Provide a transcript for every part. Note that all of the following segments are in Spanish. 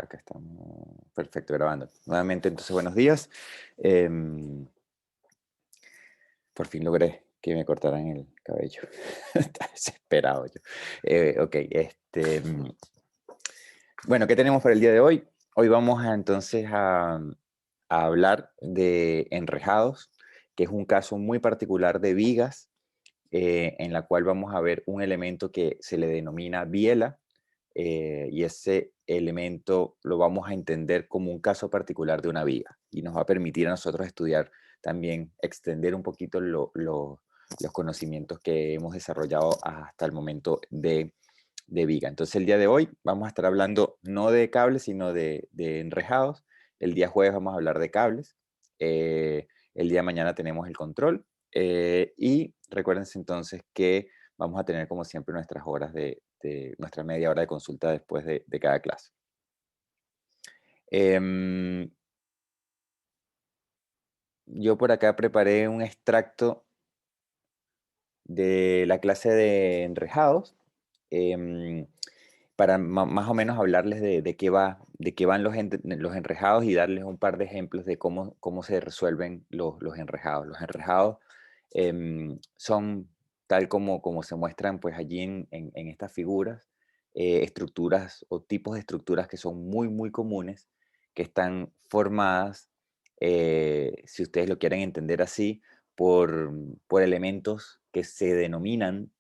acá estamos. Perfecto, grabando. Nuevamente, entonces, buenos días. Em, por fin logré que me cortaran el cabello. Estaba desesperado yo. Ok, bueno, ¿qué tenemos para el día de hoy? Hoy vamos entonces a hablar de enrejados, que es un caso muy particular de vigas, en la cual vamos a ver un elemento que se le denomina biela, y ese elemento lo vamos a entender como un caso particular de una viga y nos va a permitir a nosotros estudiar también, extender un poquito los conocimientos que hemos desarrollado hasta el momento de viga. Entonces el día de hoy vamos a estar hablando no de cables, sino de enrejados. El día jueves vamos a hablar de cables. El día de mañana tenemos el control. Y recuérdense entonces que vamos a tener como siempre nuestras horas de nuestra media hora de consulta después de cada clase. Em, yo por acá preparé un extracto de la clase de enrejados, em, para más o menos hablarles de qué van los enrejados y darles un par de ejemplos de cómo se resuelven los enrejados. Los enrejados son, tal como se muestran pues allí en estas figuras, estructuras o tipos de estructuras que son muy comunes, que están formadas, si ustedes lo quieren entender así, por elementos que se denominan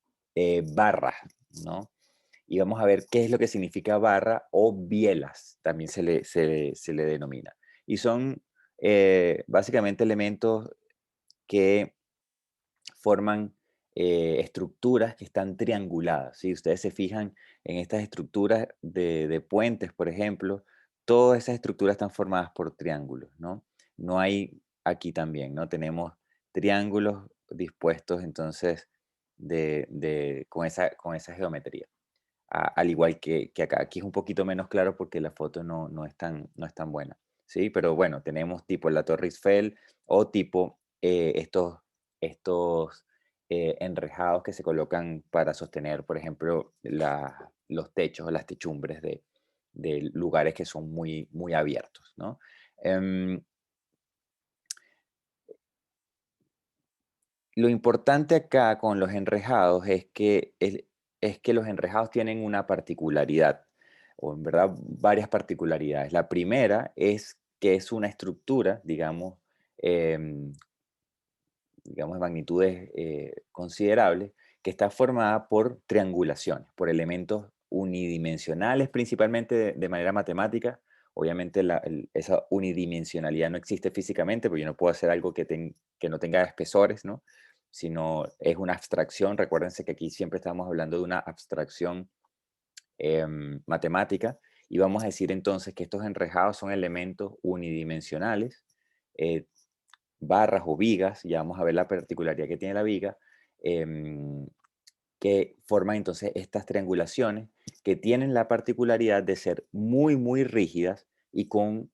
barras, ¿no? Y vamos a ver qué es lo que significa barra o bielas, también se le denomina. Y son básicamente elementos que forman estructuras que están trianguladas. Si ustedes se fijan en estas estructuras de puentes, por ejemplo, todas esas estructuras están formadas por triángulos, ¿no? No hay aquí también, ¿no? Tenemos triángulos dispuestos entonces con esa geometría. Al igual que acá. Aquí es un poquito menos claro porque la foto no es tan buena, ¿sí? Pero bueno, tenemos tipo la Torre Eiffel o tipo estos enrejados que se colocan para sostener, por ejemplo, los techos o las techumbres de lugares que son muy abiertos, ¿no? Em, lo importante acá con los enrejados es que los enrejados tienen una particularidad, o en verdad varias particularidades. La primera es que es una estructura, em, digamos de magnitudes considerables, que está formada por triangulaciones, por elementos unidimensionales, principalmente de manera matemática. Obviamente esa unidimensionalidad no existe físicamente, porque yo no puedo hacer algo que no tenga espesores, ¿no? Sino es una abstracción. Recuérdense que aquí siempre estamos hablando de una abstracción matemática, y vamos a decir entonces que estos enrejados son elementos unidimensionales, eh, barras o vigas, ya vamos a ver la particularidad que tiene la viga, em, que forman entonces estas triangulaciones que tienen la particularidad de ser muy rígidas y con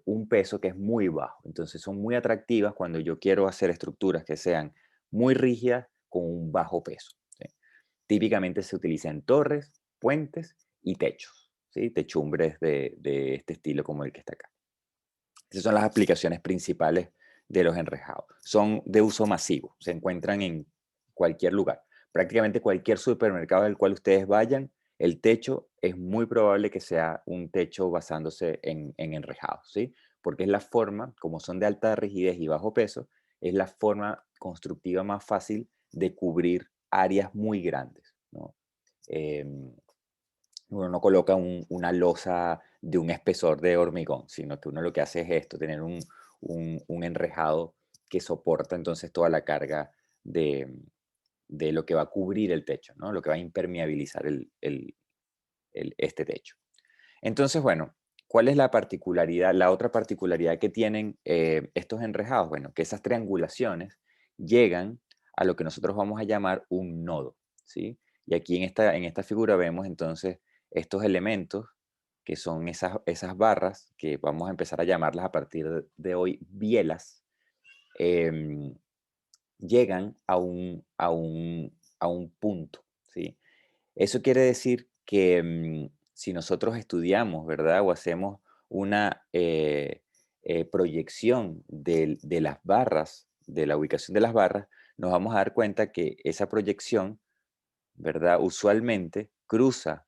un peso que es muy bajo. Entonces son muy atractivas cuando yo quiero hacer estructuras que sean muy rígidas con un bajo peso, ¿sí? Típicamente se utiliza en torres, puentes y techos, ¿sí? Techumbres de este estilo como el que está acá. Esas son las aplicaciones principales de los enrejados. Son de uso masivo, se encuentran en cualquier lugar. Prácticamente cualquier supermercado al cual ustedes vayan, el techo es muy probable que sea un techo basándose en enrejados, ¿sí? Porque es la forma, como son de alta rigidez y bajo peso, es la forma constructiva más fácil de cubrir áreas muy grandes, ¿no? Em, Uno no coloca una losa de un espesor de hormigón, sino que uno lo que hace es esto, tener un enrejado que soporta entonces toda la carga de lo que va a cubrir el techo, ¿no? Lo que va a impermeabilizar este techo. Entonces, bueno, ¿cuál es la particularidad, la otra particularidad que tienen estos enrejados? Bueno, que esas triangulaciones llegan a lo que nosotros vamos a llamar un nodo, ¿sí? Y aquí en esta figura vemos entonces estos elementos que son esas barras que vamos a empezar a llamarlas a partir de hoy bielas, em, llegan a un punto, ¿sí? Eso quiere decir que si nosotros estudiamos, ¿verdad? O hacemos una proyección de las barras, de la ubicación de las barras, nos vamos a dar cuenta que esa proyección, ¿verdad? Usualmente cruza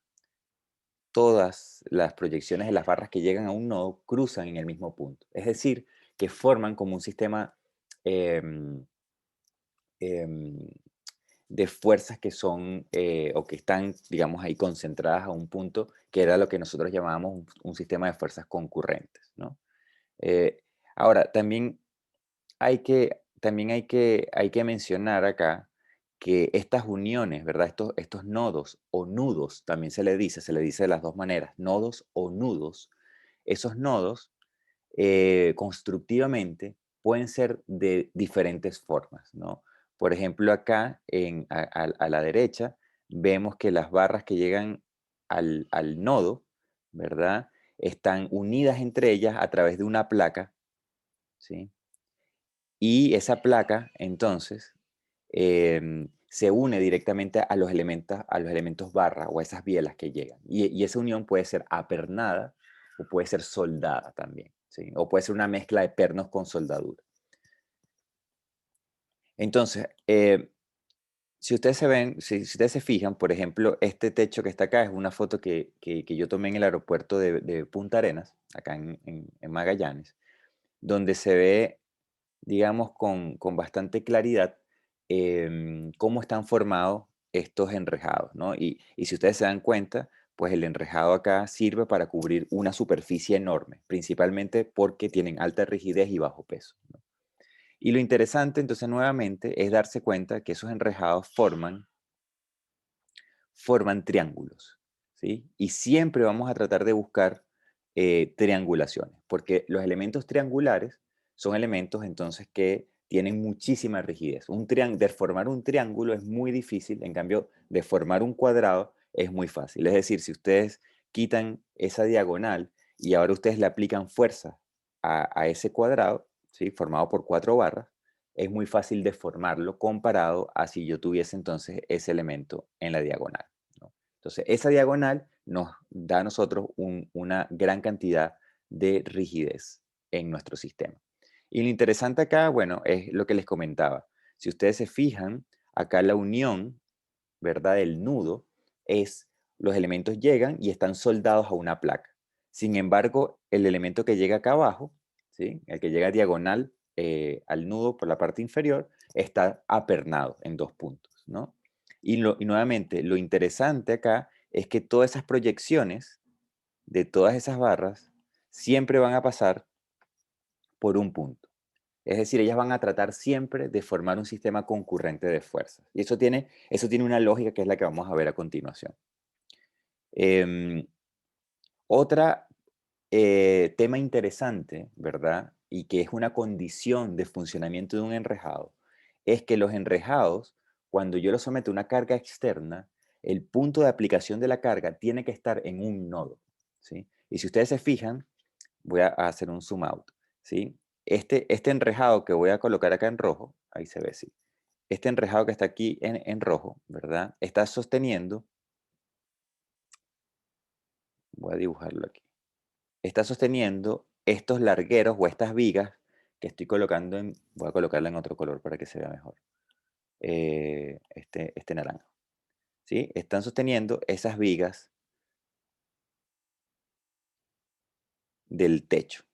todas las proyecciones de las barras que llegan a un nodo, cruzan en el mismo punto. Es decir, que forman como un sistema em, em, de fuerzas que son o que están, digamos, ahí concentradas a un punto, que era lo que nosotros llamábamos un sistema de fuerzas concurrentes, ¿no? Eh, ahora, hay que mencionar acá que estas uniones, ¿verdad? Estos nodos o nudos, también se le dice de las dos maneras, nodos o nudos. Esos nodos constructivamente pueden ser de diferentes formas, ¿no? Por ejemplo, acá a la derecha vemos que las barras que llegan al nodo, ¿verdad? Están unidas entre ellas a través de una placa, ¿sí? Y esa placa, entonces, se une directamente a los elementos barra o a esas bielas que llegan. Y esa unión puede ser apernada o puede ser soldada también, ¿sí? O puede ser una mezcla de pernos con soldadura. Entonces, si ustedes se ven, si ustedes se fijan, por ejemplo, este techo que está acá es una foto que yo tomé en el aeropuerto de Punta Arenas, acá en Magallanes, donde se ve, digamos, con bastante claridad cómo están formados estos enrejados, ¿no? Y si ustedes se dan cuenta, pues el enrejado acá sirve para cubrir una superficie enorme, principalmente porque tienen alta rigidez y bajo peso, ¿no? Y lo interesante, entonces, nuevamente, es darse cuenta que esos enrejados forman triángulos, ¿sí? Y siempre vamos a tratar de buscar triangulaciones, porque los elementos triangulares son elementos entonces que tienen muchísima rigidez. De formar un triángulo es muy difícil, en cambio, de formar un cuadrado es muy fácil. Es decir, si ustedes quitan esa diagonal y ahora ustedes le aplican fuerza a ese cuadrado, ¿sí? Formado por 4 barras, es muy fácil deformarlo comparado a si yo tuviese entonces ese elemento en la diagonal, ¿no? Entonces, esa diagonal nos da a nosotros una gran cantidad de rigidez en nuestro sistema. Y lo interesante acá, bueno, es lo que les comentaba. Si ustedes se fijan, acá la unión, ¿verdad? Del nudo es los elementos llegan y están soldados a una placa. Sin embargo, el elemento que llega acá abajo, ¿sí? El que llega diagonal al nudo por la parte inferior, está apernado en 2 puntos, ¿no? Y nuevamente, lo interesante acá es que todas esas proyecciones de todas esas barras siempre van a pasar por un punto. Es decir, ellas van a tratar siempre de formar un sistema concurrente de fuerzas. Y eso tiene una lógica que es la que vamos a ver a continuación. Em, otra tema interesante, ¿verdad? Y que es una condición de funcionamiento de un enrejado, es que los enrejados, cuando yo los someto a una carga externa, el punto de aplicación de la carga tiene que estar en un nodo, ¿sí? Y si ustedes se fijan, voy a hacer un zoom out, ¿sí? Este enrejado que voy a colocar acá en rojo, ahí se ve, sí. Este enrejado que está aquí en rojo, ¿verdad? Está sosteniendo, voy a dibujarlo aquí. Está sosteniendo estos largueros o estas vigas que estoy colocando voy a colocarla en otro color para que se vea mejor, este naranja, ¿sí? Están sosteniendo esas vigas del techo,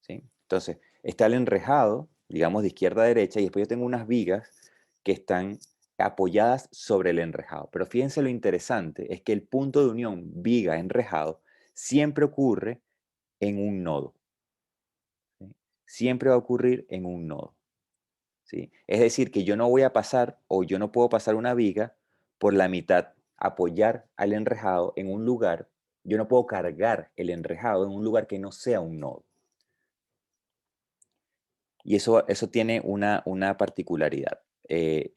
¿sí? Entonces, está el enrejado, digamos, de izquierda a derecha, y después yo tengo unas vigas que están apoyadas sobre el enrejado. Pero fíjense lo interesante, es que el punto de unión viga-enrejado siempre ocurre en un nodo, ¿sí? Siempre va a ocurrir en un nodo. ¿Sí? Es decir, que yo no voy a pasar o yo no puedo pasar una viga por la mitad, apoyar al enrejado en un lugar, yo no puedo cargar el enrejado en un lugar que no sea un nodo. Y eso tiene una particularidad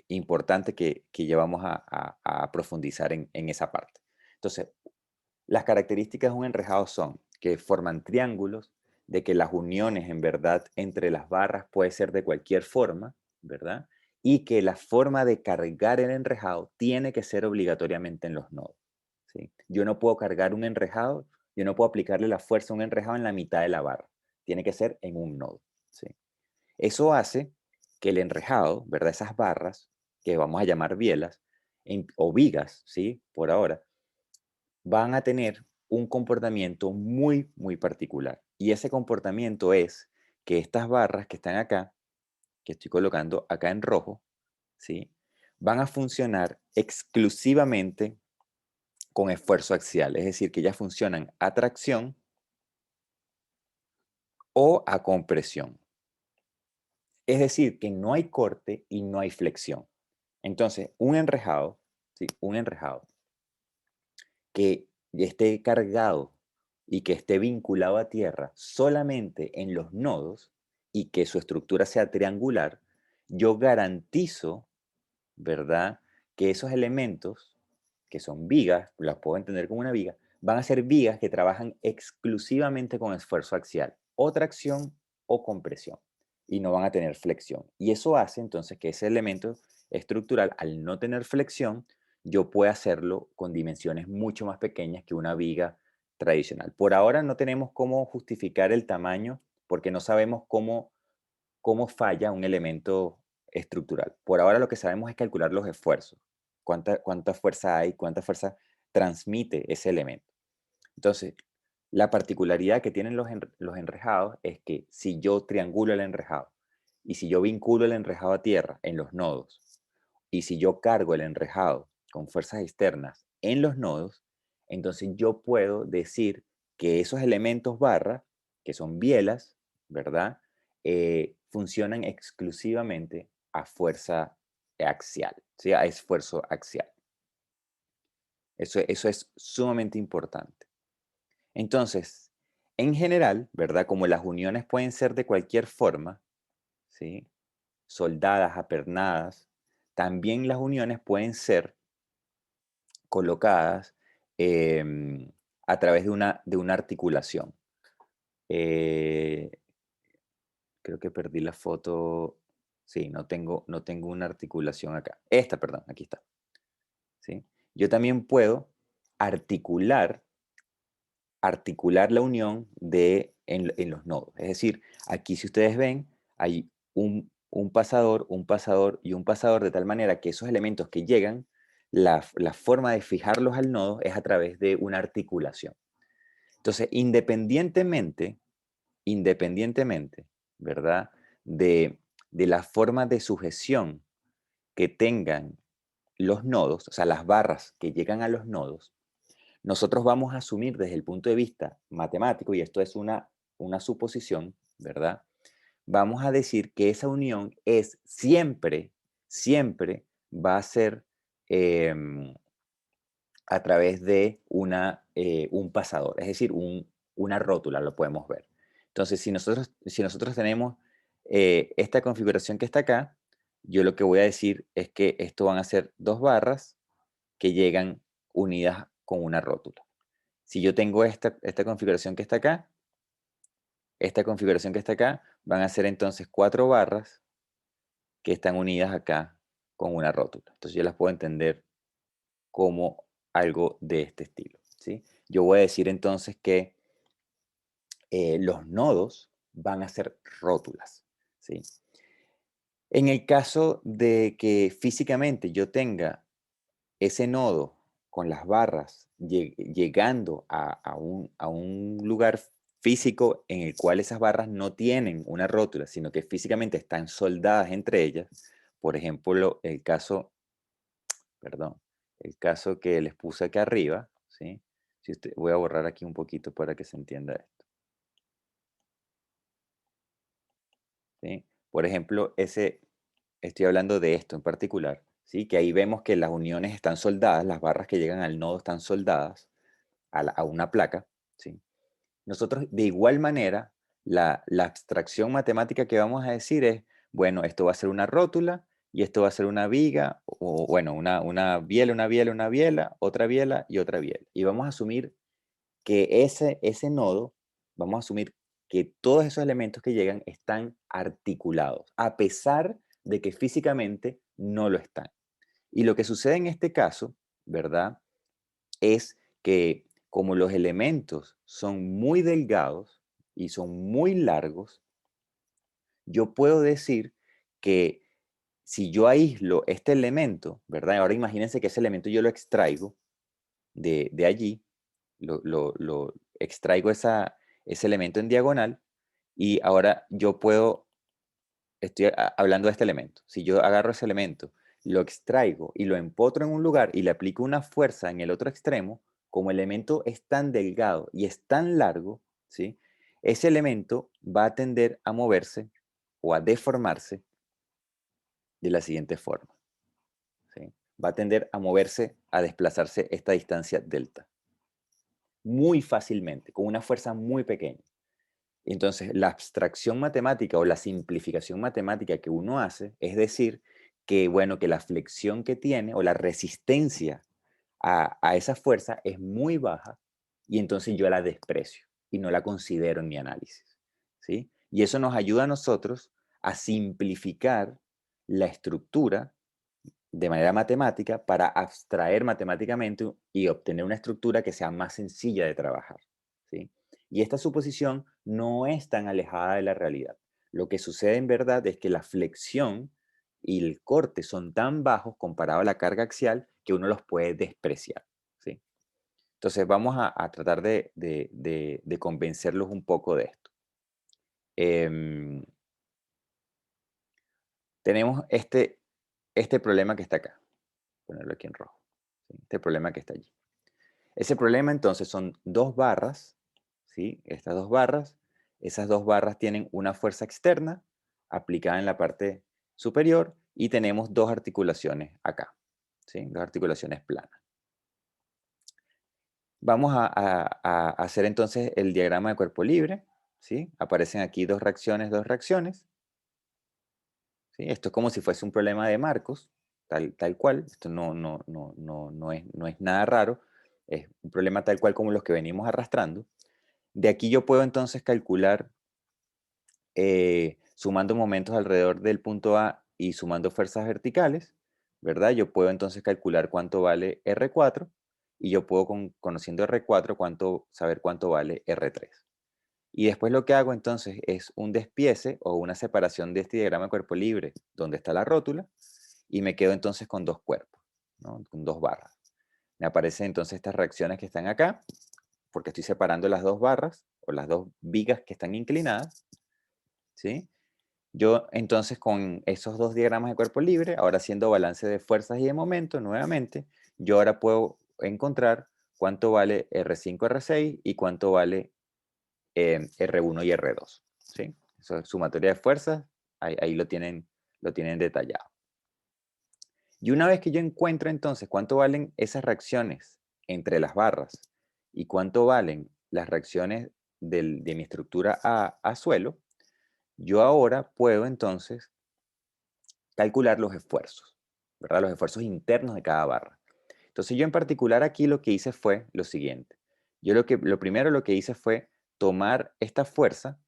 importante que ya vamos a profundizar en esa parte. Entonces, las características de un enrejado son que forman triángulos, de que las uniones en verdad entre las barras puede ser de cualquier forma, ¿verdad? Y que la forma de cargar el enrejado tiene que ser obligatoriamente en los nodos, ¿sí? yo no puedo cargar un enrejado, yo no puedo aplicarle la fuerza a un enrejado en la mitad de la barra. Tiene que ser en un nodo, ¿sí? Eso hace que el enrejado, ¿verdad? Esas barras, que vamos a llamar bielas, o vigas, ¿sí? Por ahora, van a tener un comportamiento muy, muy particular. Y ese comportamiento es que estas barras que están acá, que estoy colocando acá en rojo, ¿sí? Van a funcionar exclusivamente con esfuerzo axial, es decir, que ya funcionan a tracción o a compresión. Es decir, que no hay corte y no hay flexión. Entonces, un enrejado, ¿sí? Un enrejado que esté cargado y que esté vinculado a tierra solamente en los nodos y que su estructura sea triangular, yo garantizo, ¿verdad? Que esos elementos, que son vigas, las puedo entender como una viga, van a ser vigas que trabajan exclusivamente con esfuerzo axial, o tracción o compresión, y no van a tener flexión. Y eso hace entonces que ese elemento estructural, al no tener flexión, yo pueda hacerlo con dimensiones mucho más pequeñas que una viga tradicional. Por ahora no tenemos cómo justificar el tamaño porque no sabemos cómo falla un elemento estructural. Por ahora lo que sabemos es calcular los esfuerzos, cuánta fuerza hay, cuánta fuerza transmite ese elemento. Entonces, la particularidad que tienen los enrejados es que si yo triangulo el enrejado y si yo vinculo el enrejado a tierra en los nodos y si yo cargo el enrejado con fuerzas externas en los nodos, entonces yo puedo decir que esos elementos barra, que son bielas, ¿verdad? Funcionan exclusivamente a fuerza axial, ¿sí? A esfuerzo axial. Eso es sumamente importante. Entonces, en general, ¿verdad? Como las uniones pueden ser de cualquier forma, ¿sí? Soldadas, apernadas, también las uniones pueden ser colocadas a través de una articulación. Eh, Creo que perdí la foto. Sí, no tengo una articulación acá. Esta, perdón, aquí está. ¿Sí? Yo también puedo articular articular la unión en los nodos. Es decir, aquí si ustedes ven, hay un pasador, un pasador y un pasador, de tal manera que esos elementos que llegan, la forma de fijarlos al nodo es a través de una articulación. Entonces, independientemente, ¿verdad? De la forma de sujeción que tengan los nodos, o sea, las barras que llegan a los nodos, nosotros vamos a asumir desde el punto de vista matemático, y esto es una suposición, ¿verdad? Vamos a decir que esa unión es siempre va a ser em, a través de un pasador, es decir, una rótula, lo podemos ver. Entonces, si nosotros tenemos esta configuración que está acá, yo lo que voy a decir es que esto van a ser dos barras que llegan unidas con una rótula. Si yo tengo esta configuración que está acá, esta configuración que está acá, van a ser entonces cuatro barras que están unidas acá con una rótula. Entonces yo las puedo entender como algo de este estilo, ¿sí? Yo voy a decir entonces que los nodos van a ser rótulas, ¿sí? En el caso de que físicamente yo tenga ese nodo con las barras llegando a un lugar físico en el cual esas barras no tienen una rótula, sino que físicamente están soldadas entre ellas, por ejemplo, perdón, el caso que les puse acá arriba, ¿sí? Voy a borrar aquí un poquito para que se entienda esto, ¿sí? Por ejemplo, estoy hablando de esto en particular, ¿sí? Que ahí vemos que las uniones están soldadas, las barras que llegan al nodo están soldadas a una placa, ¿sí? Nosotros, de igual manera, la abstracción matemática que vamos a decir es, bueno, esto va a ser una rótula y esto va a ser una viga, o bueno, una biela, una biela, una biela, otra biela y otra biela. Y vamos a asumir que ese nodo, vamos a asumir que todos esos elementos que llegan están articulados, a pesar de que físicamente no lo están. Y lo que sucede en este caso, ¿verdad? Es que como los elementos son muy delgados y son muy largos, yo puedo decir que si yo aíslo este elemento, ¿verdad? Ahora imagínense que ese elemento yo lo extraigo de allí, lo extraigo ese elemento en diagonal y ahora yo puedo, estoy hablando de este elemento, si yo agarro ese elemento, lo extraigo y lo empotro en un lugar y le aplico una fuerza en el otro extremo, como el elemento es tan delgado y es tan largo, ¿sí? Ese elemento va a tender a moverse o a deformarse de la siguiente forma, ¿sí? Va a tender a moverse, a desplazarse esta distancia delta, muy fácilmente, con una fuerza muy pequeña. Entonces, la abstracción matemática o la simplificación matemática que uno hace es decir que, bueno, que la flexión que tiene o la resistencia a esa fuerza es muy baja y entonces yo la desprecio y no la considero en mi análisis, ¿sí? Y eso nos ayuda a nosotros a simplificar la estructura de manera matemática para abstraer matemáticamente y obtener una estructura que sea más sencilla de trabajar, ¿sí? Y esta suposición no es tan alejada de la realidad. Lo que sucede en verdad es que la flexión y el corte son tan bajos comparado a la carga axial que uno los puede despreciar, ¿sí? Entonces vamos a tratar de convencerlos un poco de esto. Em, tenemos este problema que está acá. Ponerlo aquí en rojo, ¿sí? Este problema que está allí. Ese problema entonces son dos barras, ¿sí? Estas dos barras, esas dos barras tienen una fuerza externa aplicada en la parte superior y tenemos dos articulaciones acá, ¿sí? Dos articulaciones planas. Vamos a hacer entonces el diagrama de cuerpo libre, ¿sí? Aparecen aquí dos reacciones, dos reacciones, ¿sí? Esto es como si fuese un problema de Marcos, tal cual. Esto no es nada raro. Es un problema tal cual como los que venimos arrastrando. De aquí yo puedo entonces calcular, sumando momentos alrededor del punto A y sumando fuerzas verticales, ¿verdad? Yo puedo entonces calcular cuánto vale R4 y yo puedo, conociendo R4, saber cuánto vale R3. Y después lo que hago entonces es un despiece o una separación de este diagrama de cuerpo libre, donde está la rótula, y me quedo entonces con dos cuerpos, ¿no? Con dos barras. Me aparecen entonces estas reacciones que están acá, porque estoy separando las dos barras o las dos vigas que están inclinadas, ¿sí? Yo entonces con esos dos diagramas de cuerpo libre, ahora haciendo balance de fuerzas y de momento nuevamente, yo ahora puedo encontrar cuánto vale R5, R6 y cuánto vale R1 y R2, ¿sí? Eso es sumatoria de fuerzas, ahí lo tienen detallado. Y una vez que yo encuentro entonces cuánto valen esas reacciones entre las barras y cuánto valen las reacciones de mi estructura a suelo, yo ahora puedo entonces calcular los esfuerzos, ¿verdad? Los esfuerzos internos de cada barra. Entonces yo en particular aquí lo que hice fue lo siguiente. Lo primero lo que hice fue tomar esta fuerza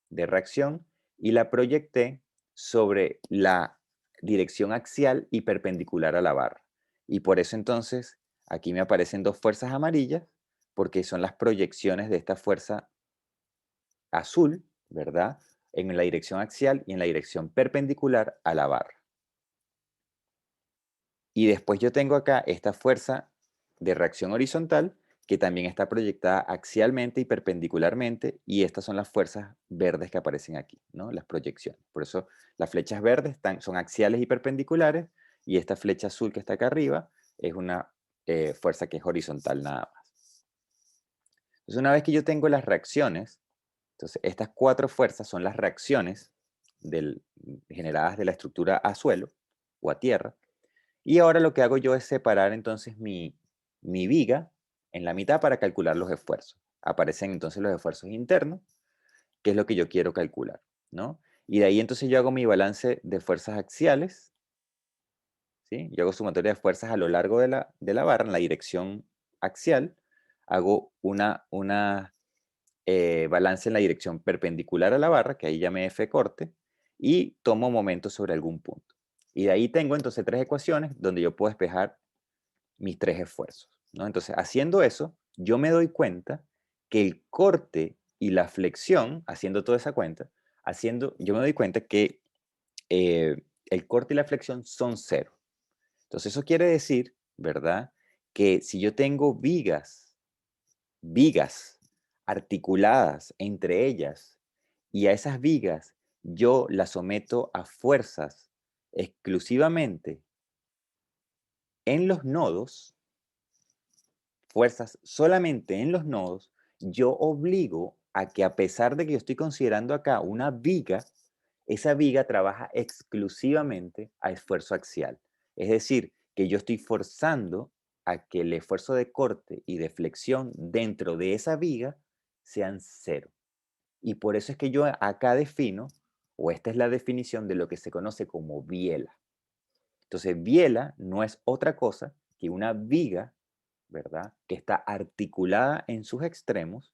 de reacción y la proyecté sobre la dirección axial y perpendicular a la barra. Y por eso entonces aquí me aparecen dos fuerzas amarillas porque son las proyecciones de esta fuerza azul, ¿verdad? En la dirección axial y en la dirección perpendicular a la barra. Y después yo tengo acá esta fuerza de reacción horizontal que también está proyectada axialmente y perpendicularmente, y estas son las fuerzas verdes que aparecen aquí, ¿no? Las proyecciones. Por eso las flechas verdes son axiales y perpendiculares, y esta flecha azul que está acá arriba es una fuerza que es horizontal nada más. Entonces, una vez que yo tengo las reacciones, entonces estas cuatro fuerzas son las reacciones generadas de la estructura a suelo o a tierra. Y ahora lo que hago yo es separar entonces mi viga en la mitad para calcular los esfuerzos. Aparecen entonces los esfuerzos internos, que es lo que yo quiero calcular, ¿no? Y de ahí entonces yo hago mi balance de fuerzas axiales, ¿sí? Yo hago sumatoria de fuerzas a lo largo de la barra en la dirección axial. Hago balance en la dirección perpendicular a la barra, que ahí llamé F corte, y tomo momentos sobre algún punto. Y de ahí tengo entonces tres ecuaciones donde yo puedo despejar mis tres esfuerzos, ¿no? Entonces, haciendo eso, yo me doy cuenta que el corte y la flexión, haciendo toda esa cuenta, yo me doy cuenta que el corte y la flexión son cero. Entonces eso quiere decir, ¿verdad? Que si yo tengo vigas articuladas entre ellas, y a esas vigas yo las someto a fuerzas exclusivamente en los nodos, fuerzas solamente en los nodos, yo obligo a que, a pesar de que yo estoy considerando acá una viga, esa viga trabaja exclusivamente a esfuerzo axial. Es decir, que yo estoy forzando a que el esfuerzo de corte y de flexión dentro de esa viga sean cero. Y por eso es que yo acá defino, o esta es la definición de lo que se conoce como biela. Entonces, biela no es otra cosa que una viga, ¿verdad? Que está articulada en sus extremos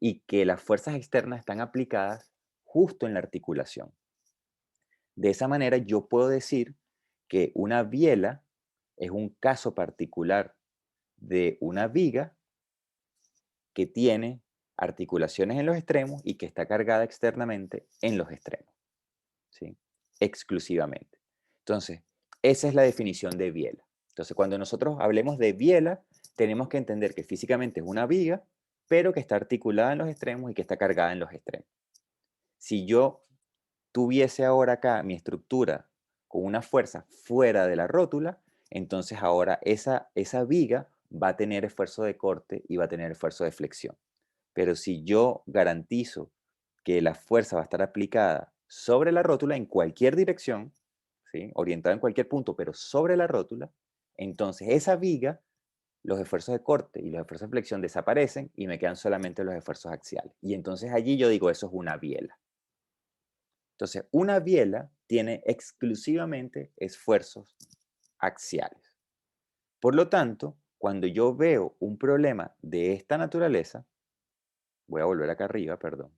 y que las fuerzas externas están aplicadas justo en la articulación. De esa manera yo puedo decir que una biela es un caso particular de una viga que tiene articulaciones en los extremos y que está cargada externamente en los extremos, ¿sí? Exclusivamente. Entonces, esa es la definición de biela. Entonces, cuando nosotros hablemos de biela, tenemos que entender que físicamente es una viga, pero que está articulada en los extremos y que está cargada en los extremos. Si yo tuviese ahora acá mi estructura con una fuerza fuera de la rótula, entonces ahora esa viga va a tener esfuerzo de corte y va a tener esfuerzo de flexión. Pero si yo garantizo que la fuerza va a estar aplicada sobre la rótula en cualquier dirección, ¿sí? Orientada en cualquier punto, pero sobre la rótula, entonces esa viga, los esfuerzos de corte y los esfuerzos de flexión desaparecen y me quedan solamente los esfuerzos axiales. Y entonces allí yo digo, eso es una biela. Entonces, una biela tiene exclusivamente esfuerzos axiales. Por lo tanto, cuando yo veo un problema de esta naturaleza, voy a volver acá arriba, perdón,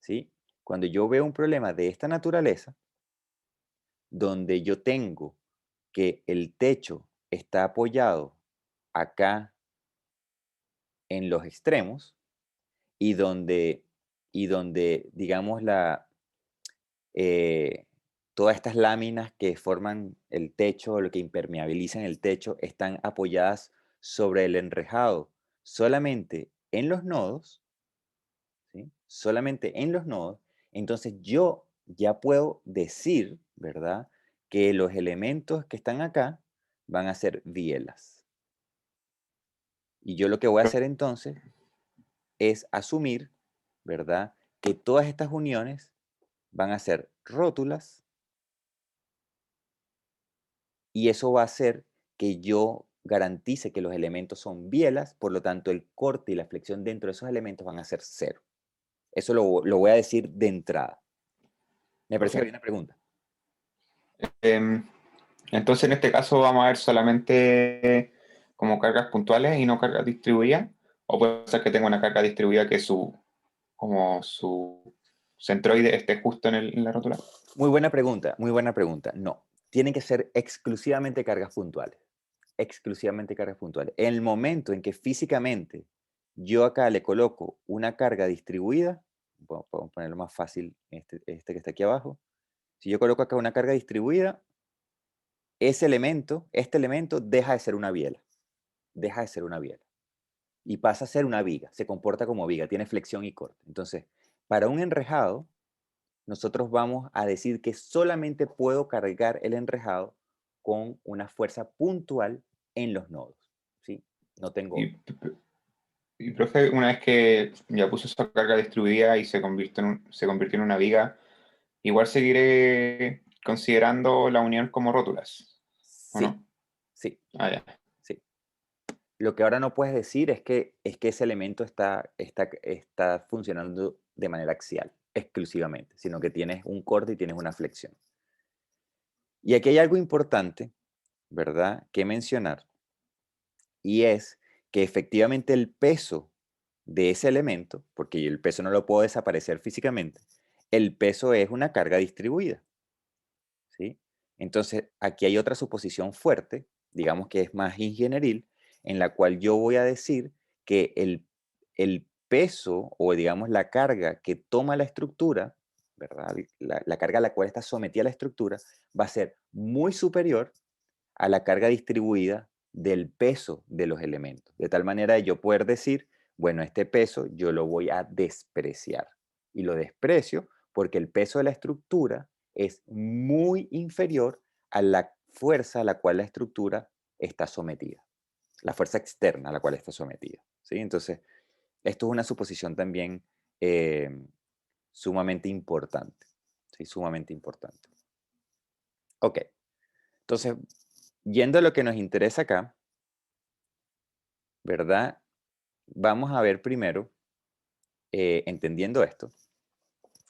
¿sí? Cuando yo veo un problema de esta naturaleza, donde yo tengo que el techo está apoyado acá en los extremos y donde digamos, eh, todas estas láminas que forman el techo, lo que impermeabilizan el techo, están apoyadas sobre el enrejado solamente en los nodos, ¿sí? Solamente en los nodos, entonces yo ya puedo decir, ¿verdad? Que los elementos que están acá van a ser bielas. Y yo lo que voy a hacer entonces es asumir, ¿verdad? Que todas estas uniones van a ser rótulas y eso va a hacer que yo garantice que los elementos son bielas, por lo tanto el corte y la flexión dentro de esos elementos van a ser cero. Eso lo voy a decir de entrada. Me parece que había Perfecto. una pregunta. Em, entonces, en este caso, vamos a ver solamente como cargas puntuales y no cargas distribuidas. O puede ser que tenga una carga distribuida que como su centroide esté justo en la rótula. Muy buena pregunta, muy buena pregunta. No, tienen que ser exclusivamente cargas puntuales. Exclusivamente cargas puntuales. En el momento en que físicamente yo acá le coloco una carga distribuida, podemos ponerlo más fácil, este que está aquí abajo. Si yo coloco acá una carga distribuida, este elemento deja de ser una biela. Deja de ser una biela. Y pasa a ser una viga. Se comporta como viga, tiene flexión y corte. Entonces, para un enrejado, nosotros vamos a decir que solamente puedo cargar el enrejado con una fuerza puntual en los nodos, ¿sí? No tengo Y, otra. y, profe, una vez que ya puso esa carga distribuida y se convirtió en una viga, igual seguiré considerando la unión como rótulas, ¿o Sí, no? sí, Ah, ya. sí. Lo que ahora no puedes decir es que ese elemento está funcionando de manera axial, exclusivamente, sino que tienes un corte y tienes una flexión. Y aquí hay algo importante, ¿verdad?, que mencionar, y es que efectivamente el peso de ese elemento, porque el peso no lo puedo desaparecer físicamente, el peso es una carga distribuida, ¿sí? Entonces, aquí hay otra suposición fuerte, digamos que es más ingenieril, en la cual yo voy a decir que el peso o digamos la carga que toma la estructura, ¿verdad? La carga a la cual está sometida la estructura va a ser muy superior a la carga distribuida del peso de los elementos. De tal manera de yo poder decir, bueno, este peso yo lo voy a despreciar. Y lo desprecio porque el peso de la estructura es muy inferior a la fuerza a la cual la estructura está sometida, la fuerza externa a la cual está sometida. ¿Sí? Entonces, esto es una suposición también eh, sumamente importante. ¿Sí? Sumamente importante. Ok, entonces, yendo a lo que nos interesa acá, ¿verdad? Vamos a ver primero, entendiendo esto,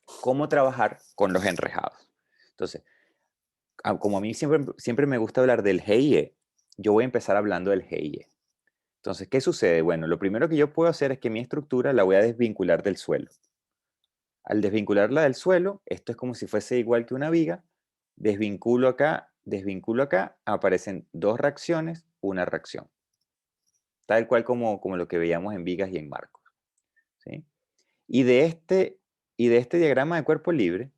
cómo trabajar con los enrejados. Entonces, como a mí siempre me gusta hablar del GIE, yo voy a empezar hablando del GIE. Entonces, ¿qué sucede? Bueno, lo primero que yo puedo hacer es que mi estructura la voy a desvincular del suelo. Al desvincularla del suelo, esto es como si fuese igual que una viga, desvinculo acá, aparecen dos reacciones, una reacción. Tal cual como lo que veíamos en vigas y en marcos. ¿Sí? Y de este diagrama de cuerpo libre,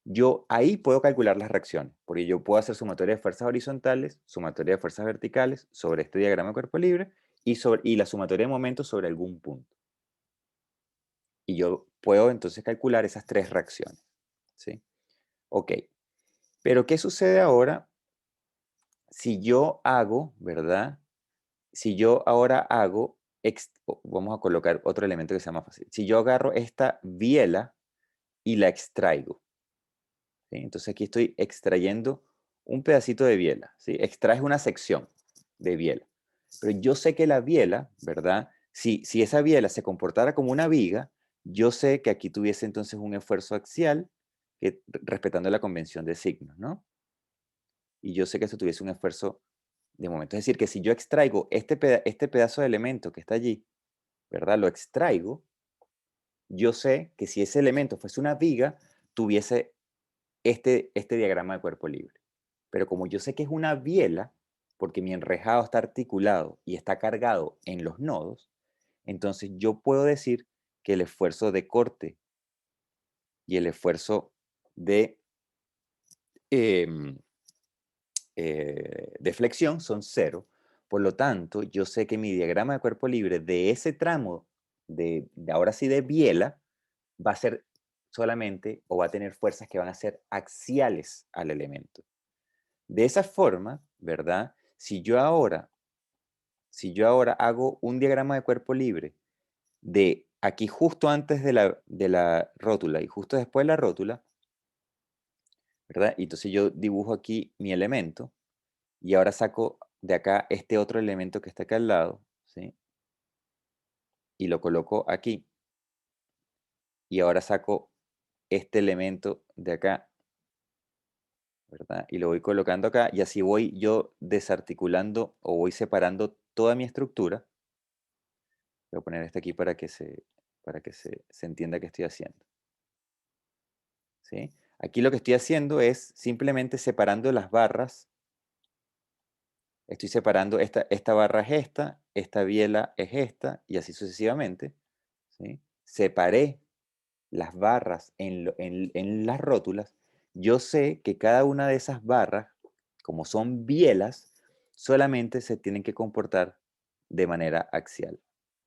yo ahí puedo calcular las reacciones, porque yo puedo hacer sumatoria de fuerzas horizontales, sumatoria de fuerzas verticales sobre este diagrama de cuerpo libre y la sumatoria de momentos sobre algún punto. Y yo puedo entonces calcular esas tres reacciones. ¿Sí? Ok. Pero ¿qué sucede ahora si yo hago, ¿verdad? Si yo ahora hago, vamos a colocar otro elemento que sea más fácil. Si yo agarro esta biela y la extraigo, ¿sí? Entonces aquí estoy extrayendo un pedacito de biela, ¿sí? Extraes una sección de biela. Pero yo sé que la biela, ¿verdad? Si esa biela se comportara como una viga, yo sé que aquí tuviese entonces un esfuerzo axial respetando la convención de signos, ¿no? Y yo sé que esto tuviese un esfuerzo de momento. Es decir, que si yo extraigo este pedazo de elemento que está allí, ¿verdad? Lo extraigo, yo sé que si ese elemento fuese una viga, tuviese este diagrama de cuerpo libre. Pero como yo sé que es una biela, porque mi enrejado está articulado y está cargado en los nodos, entonces yo puedo decir que el esfuerzo de corte y el esfuerzo de, em, de flexión son cero. Por lo tanto, yo sé que mi diagrama de cuerpo libre de ese tramo, de ahora sí de biela, va a ser solamente o va a tener fuerzas que van a ser axiales al elemento. De esa forma, ¿verdad? Si yo ahora hago un diagrama de cuerpo libre de aquí justo antes de la rótula y justo después de la rótula, ¿verdad? Y entonces yo dibujo aquí mi elemento y ahora saco de acá este otro elemento que está acá al lado, ¿sí? Y lo coloco aquí. Y ahora saco este elemento de acá, ¿verdad? Y lo voy colocando acá y así voy yo desarticulando o voy separando toda mi estructura. Voy a poner este aquí para que se entienda qué estoy haciendo. ¿Sí? Aquí lo que estoy haciendo es simplemente separando las barras. Estoy separando esta barra es esta biela es esta, y así sucesivamente. ¿Sí? Separé las barras en las rótulas. Yo sé que cada una de esas barras, como son bielas, solamente se tienen que comportar de manera axial.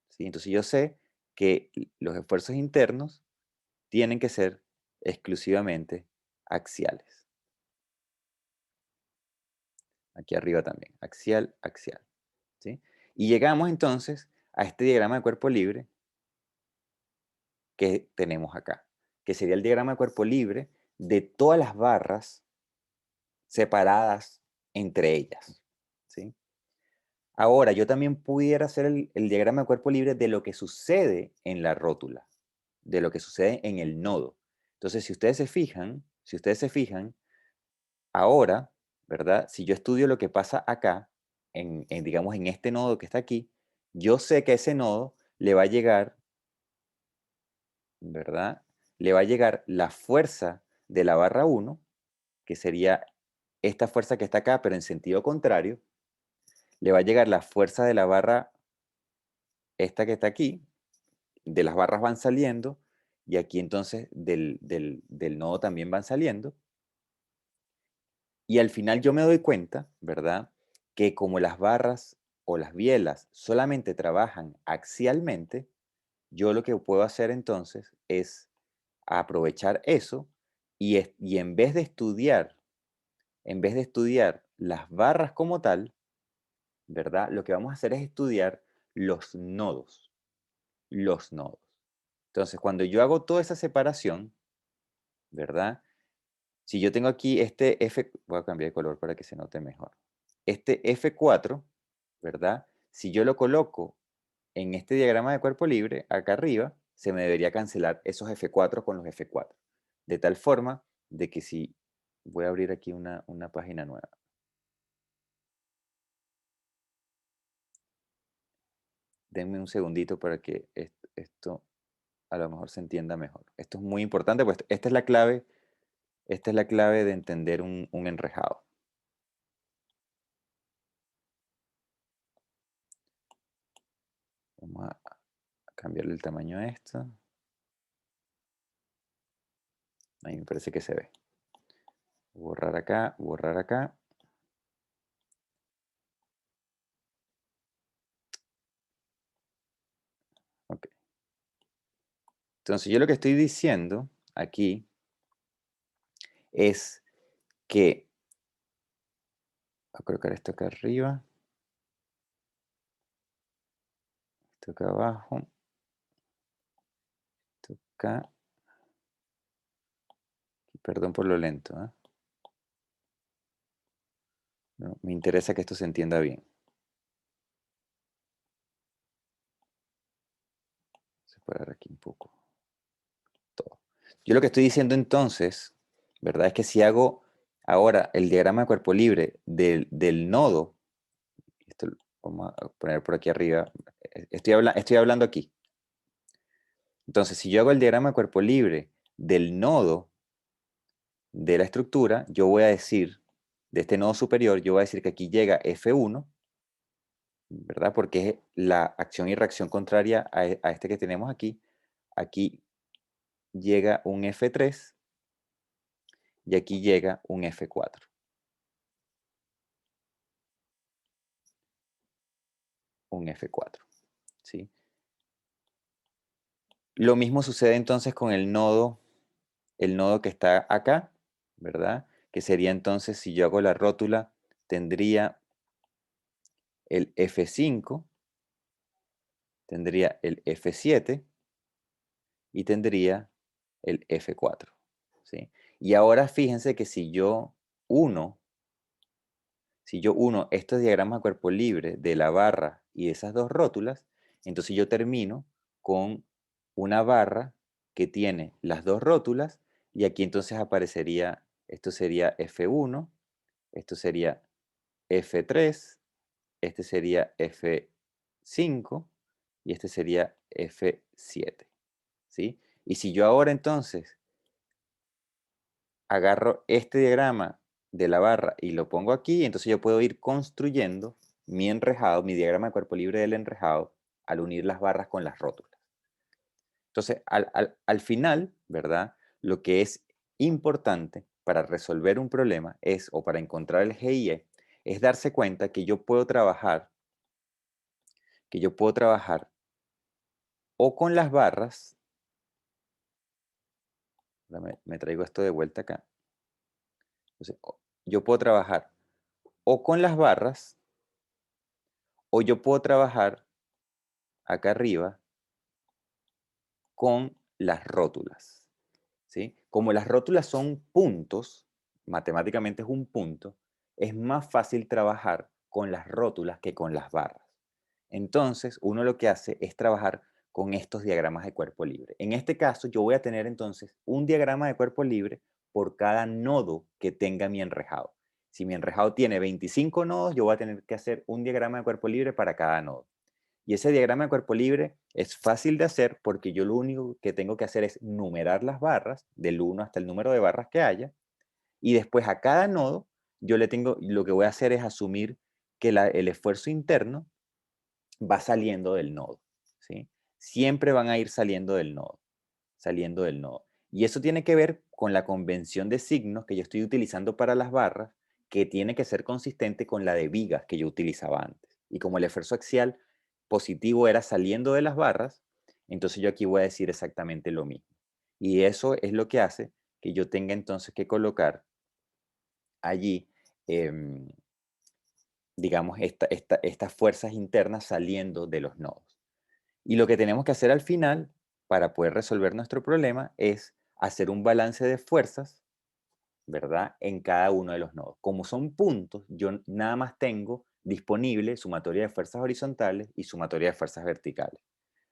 ¿Sí? Entonces yo sé que los esfuerzos internos tienen que ser exclusivamente axiales. Aquí arriba también, axial, axial. ¿Sí? Y llegamos entonces a este diagrama de cuerpo libre que tenemos acá, que sería el diagrama de cuerpo libre de todas las barras separadas entre ellas. ¿Sí? Ahora, yo también pudiera hacer el diagrama de cuerpo libre de lo que sucede en la rótula, de lo que sucede en el nodo. Entonces, si ustedes se fijan, ahora, ¿verdad? Si yo estudio lo que pasa acá, digamos, en este nodo que está aquí, yo sé que a ese nodo le va a llegar, ¿verdad? Le va a llegar la fuerza de la barra 1, que sería esta fuerza que está acá, pero en sentido contrario. le va a llegar la fuerza de la barra, esta que está aquí, de las barras van saliendo, y aquí entonces del nodo también van saliendo. Y al final yo me doy cuenta, ¿verdad? Que como las barras o las bielas solamente trabajan axialmente, yo lo que puedo hacer entonces es aprovechar eso y en vez de estudiar las barras como tal, ¿verdad? Lo que vamos a hacer es estudiar los nodos, los nodos. Entonces, cuando yo hago toda esa separación, ¿verdad? Si yo tengo aquí este voy a cambiar de color para que se note mejor. Este F4, ¿verdad? Si yo lo coloco en este diagrama de cuerpo libre, acá arriba, se me debería cancelar esos F4 con los F4. De tal forma de que si voy a abrir aquí una página nueva. Denme un segundito para que esto a lo mejor se entienda mejor. Esto es muy importante, pues esta es la clave de entender un enrejado. Vamos a cambiarle el tamaño a esto. Ahí me parece que se ve. Borrar acá, borrar acá. Ok. Entonces yo lo que estoy diciendo aquí es que, voy a colocar esto acá arriba, esto acá abajo, esto acá, perdón por lo lento, ¿eh? No, me interesa que esto se entienda bien. Separar aquí un poco todo. Yo lo que estoy diciendo entonces, ¿verdad? Es que si hago ahora el diagrama de cuerpo libre del nodo, esto lo vamos a poner por aquí arriba, estoy hablando aquí. Entonces, si yo hago el diagrama de cuerpo libre del nodo de la estructura, yo voy a decir, de este nodo superior, yo voy a decir que aquí llega F1, ¿verdad? Porque es la acción y reacción contraria a este que tenemos aquí. Aquí llega un F3 y aquí llega un F4. Un F4, ¿sí? Lo mismo sucede entonces con el nodo que está acá, ¿verdad? Que sería entonces, si yo hago la rótula, tendría el F5, tendría el F7 y tendría el F4, ¿sí? Y ahora fíjense que uno, si yo uno estos diagramas a cuerpo libre de la barra y de esas dos rótulas, entonces yo termino con una barra que tiene las dos rótulas y aquí entonces aparecería, esto sería F1, esto sería F3, este sería F5 y este sería F7, ¿sí? Y si yo ahora entonces agarro este diagrama de la barra y lo pongo aquí, entonces yo puedo ir construyendo mi enrejado, mi diagrama de cuerpo libre del enrejado, al unir las barras con las rótulas. Entonces, al final, ¿verdad? Lo que es importante para resolver un problema es, o para encontrar el GIE, es darse cuenta que yo puedo trabajar, o con las barras, me traigo esto de vuelta acá. Entonces, yo puedo trabajar o con las barras, o yo puedo trabajar acá arriba con las rótulas, ¿sí? Como las rótulas son puntos, matemáticamente es un punto, es más fácil trabajar con las rótulas que con las barras. Entonces, uno lo que hace es trabajar con estos diagramas de cuerpo libre. En este caso, yo voy a tener entonces un diagrama de cuerpo libre por cada nodo que tenga mi enrejado. Si mi enrejado tiene 25 nodos, yo voy a tener que hacer un diagrama de cuerpo libre para cada nodo. Y ese diagrama de cuerpo libre es fácil de hacer porque yo lo único que tengo que hacer es numerar las barras, del 1 hasta el número de barras que haya, y después a cada nodo lo que voy a hacer es asumir que el esfuerzo interno va saliendo del nodo, ¿sí? Siempre van a ir saliendo del nodo, saliendo del nodo. Y eso tiene que ver con la convención de signos que yo estoy utilizando para las barras, que tiene que ser consistente con la de vigas que yo utilizaba antes. Y como el esfuerzo axial positivo era saliendo de las barras, entonces yo aquí voy a decir exactamente lo mismo. Y eso es lo que hace que yo tenga entonces que colocar allí, digamos, estas fuerzas internas saliendo de los nodos. Y lo que tenemos que hacer al final, para poder resolver nuestro problema, es hacer un balance de fuerzas, ¿verdad? En cada uno de los nodos. Como son puntos, yo nada más tengo disponible sumatoria de fuerzas horizontales y sumatoria de fuerzas verticales.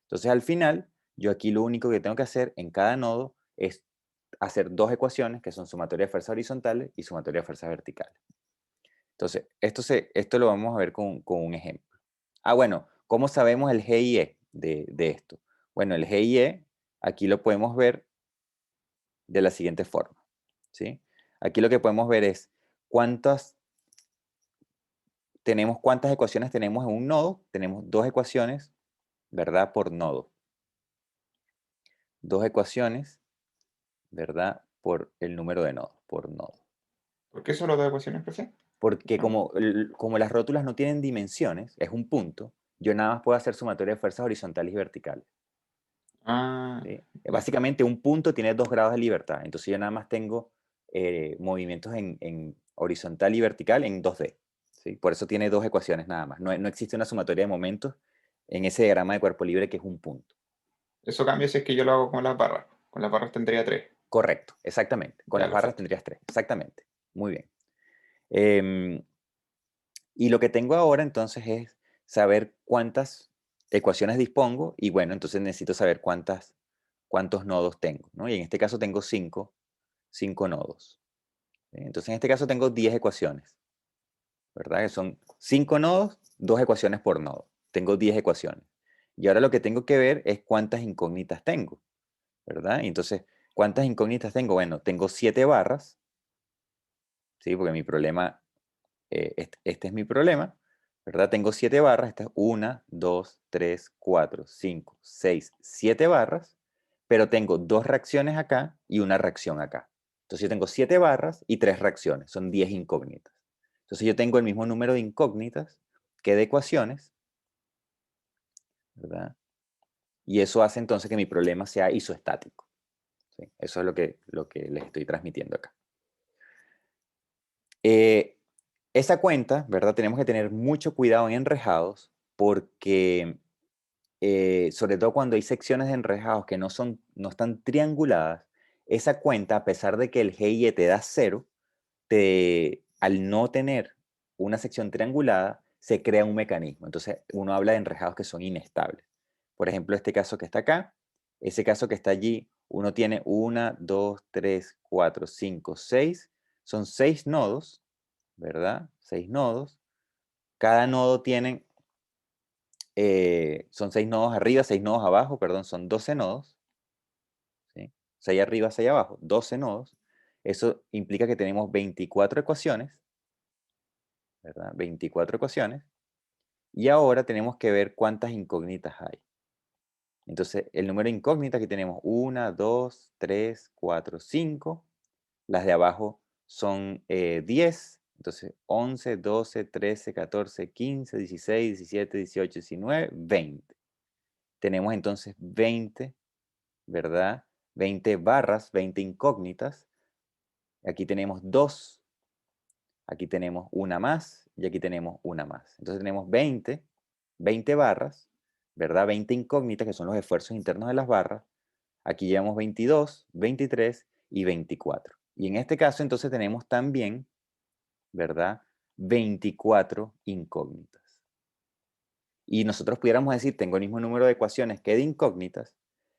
Entonces, al final, yo aquí lo único que tengo que hacer en cada nodo es hacer dos ecuaciones que son sumatoria de fuerzas horizontales y sumatoria de fuerzas verticales. Entonces, esto lo vamos a ver con un ejemplo. Ah, bueno, ¿cómo sabemos el G y E de esto? Bueno, el G y E aquí lo podemos ver de la siguiente forma, ¿sí? Aquí lo que podemos ver es cuántas ecuaciones tenemos en un nodo. Tenemos dos ecuaciones, ¿verdad? Por nodo. Dos ecuaciones, ¿verdad? Por el número de nodos, por nodo. ¿Por qué solo dos ecuaciones, profe? Porque como las rótulas no tienen dimensiones, es un punto, yo nada más puedo hacer sumatoria de fuerzas horizontales y verticales. Ah, ¿Sí? ya. Básicamente un punto tiene 2 grados de libertad, entonces yo nada más tengo movimientos en horizontal y vertical en 2D. ¿Sí? Por eso tiene dos ecuaciones nada más. No existe una sumatoria de momentos en ese diagrama de cuerpo libre que es un punto. Eso cambia si es que yo lo hago con las barras. Con las barras tendría tres. Correcto, exactamente. Con Ya, las barras perfecto. tendrías 3, exactamente. Muy bien. Em, y lo que tengo ahora entonces es saber cuántas ecuaciones dispongo y bueno, entonces necesito saber cuántos nodos tengo, ¿no? Y en este caso tengo 5 nodos. ¿Sí? Entonces en este caso tengo 10 ecuaciones, ¿verdad? Que son 5 nodos, 2 ecuaciones por nodo. Tengo 10 ecuaciones. Y ahora lo que tengo que ver es cuántas incógnitas tengo, ¿verdad? Y entonces, ¿cuántas incógnitas tengo? Bueno, tengo 7 barras, ¿sí? Porque mi problema, este es mi problema, ¿verdad? Tengo 7 barras, esta es 1, 2, 3, 4, 5, 6, 7 barras, pero tengo 2 reacciones acá y una reacción acá. Entonces yo tengo 7 barras y 3 reacciones, son 10 incógnitas. Entonces yo tengo el mismo número de incógnitas que de ecuaciones, ¿verdad? Y eso hace entonces que mi problema sea isoestático. ¿Sí? Eso es lo que les estoy transmitiendo acá. Eh, esa cuenta, ¿verdad? Tenemos que tener mucho cuidado en enrejados porque, sobre todo cuando hay secciones de enrejados que no están trianguladas, esa cuenta, a pesar de que el GIE te da 0, al no tener una sección triangulada, se crea un mecanismo. Entonces, uno habla de enrejados que son inestables. Por ejemplo, este caso que está acá, ese caso que está allí, uno tiene 1, 2, 3, 4, 5, 6. Son 6 nodos, ¿verdad? 6 nodos. Cada nodo tiene, son 6 nodos arriba, 6 nodos abajo, perdón, son 12 nodos. ¿Sí? 6 arriba, 6 abajo, 12 nodos. Eso implica que tenemos 24 ecuaciones, ¿verdad? 24 ecuaciones. Y ahora tenemos que ver cuántas incógnitas hay. Entonces, el número de incógnitas que tenemos, 1, 2, 3, 4, 5. Las de abajo son 10. Entonces, 11, 12, 13, 14, 15, 16, 17, 18, 19, 20. Tenemos entonces 20, ¿verdad? 20 barras, 20 incógnitas. Aquí tenemos 2, aquí tenemos una más y aquí tenemos una más. Entonces tenemos 20 barras, ¿verdad? 20 incógnitas que son los esfuerzos internos de las barras. Aquí llevamos 22, 23 y 24. Y en este caso entonces tenemos también, ¿verdad? 24 incógnitas. Y nosotros pudiéramos decir, tengo el mismo número de ecuaciones que de incógnitas.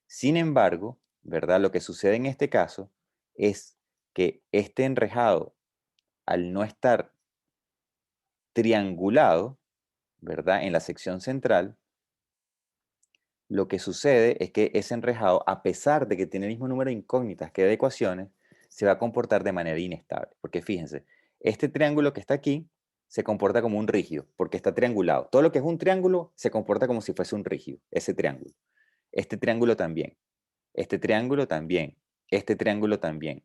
Sin embargo, ¿verdad? Lo que sucede en este caso es que este enrejado, al no estar triangulado, ¿verdad? En la sección central, lo que sucede es que ese enrejado, a pesar de que tiene el mismo número de incógnitas que de ecuaciones, se va a comportar de manera inestable. Porque fíjense, este triángulo que está aquí se comporta como un rígido, porque está triangulado. Todo lo que es un triángulo se comporta como si fuese un rígido, ese triángulo. Este triángulo también. Este triángulo también. Este triángulo también.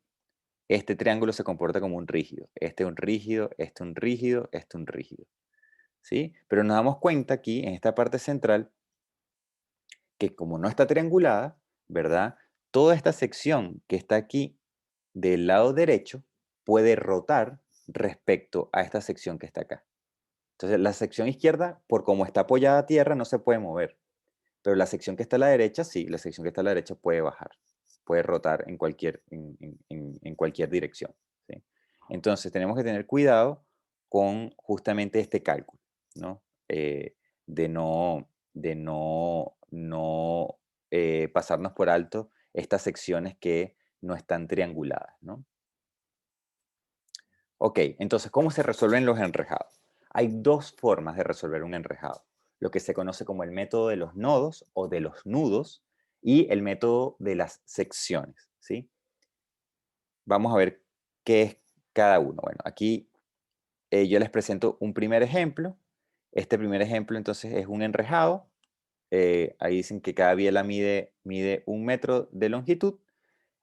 Este triángulo se comporta como un rígido. Este un rígido, este un rígido, este un rígido. ¿Sí? Pero nos damos cuenta aquí, en esta parte central, que como no está triangulada, ¿verdad? Toda esta sección que está aquí del lado derecho puede rotar respecto a esta sección que está acá. Entonces, la sección izquierda, por como está apoyada a tierra, no se puede mover. Pero la sección que está a la derecha, sí, la sección que está a la derecha puede bajar, puede rotar en cualquier dirección. ¿Sí? Entonces, tenemos que tener cuidado con justamente este cálculo, ¿no? De no pasarnos por alto estas secciones que no están trianguladas, ¿no? Ok, entonces, ¿cómo se resuelven los enrejados? Hay dos formas de resolver un enrejado. Lo que se conoce como el método de los nodos o de los nudos y el método de las secciones, ¿sí? Vamos a ver qué es cada uno. Bueno, aquí yo les presento un primer ejemplo. Este primer ejemplo, entonces, es un enrejado. Ahí dicen que cada biela mide 1 metro de longitud.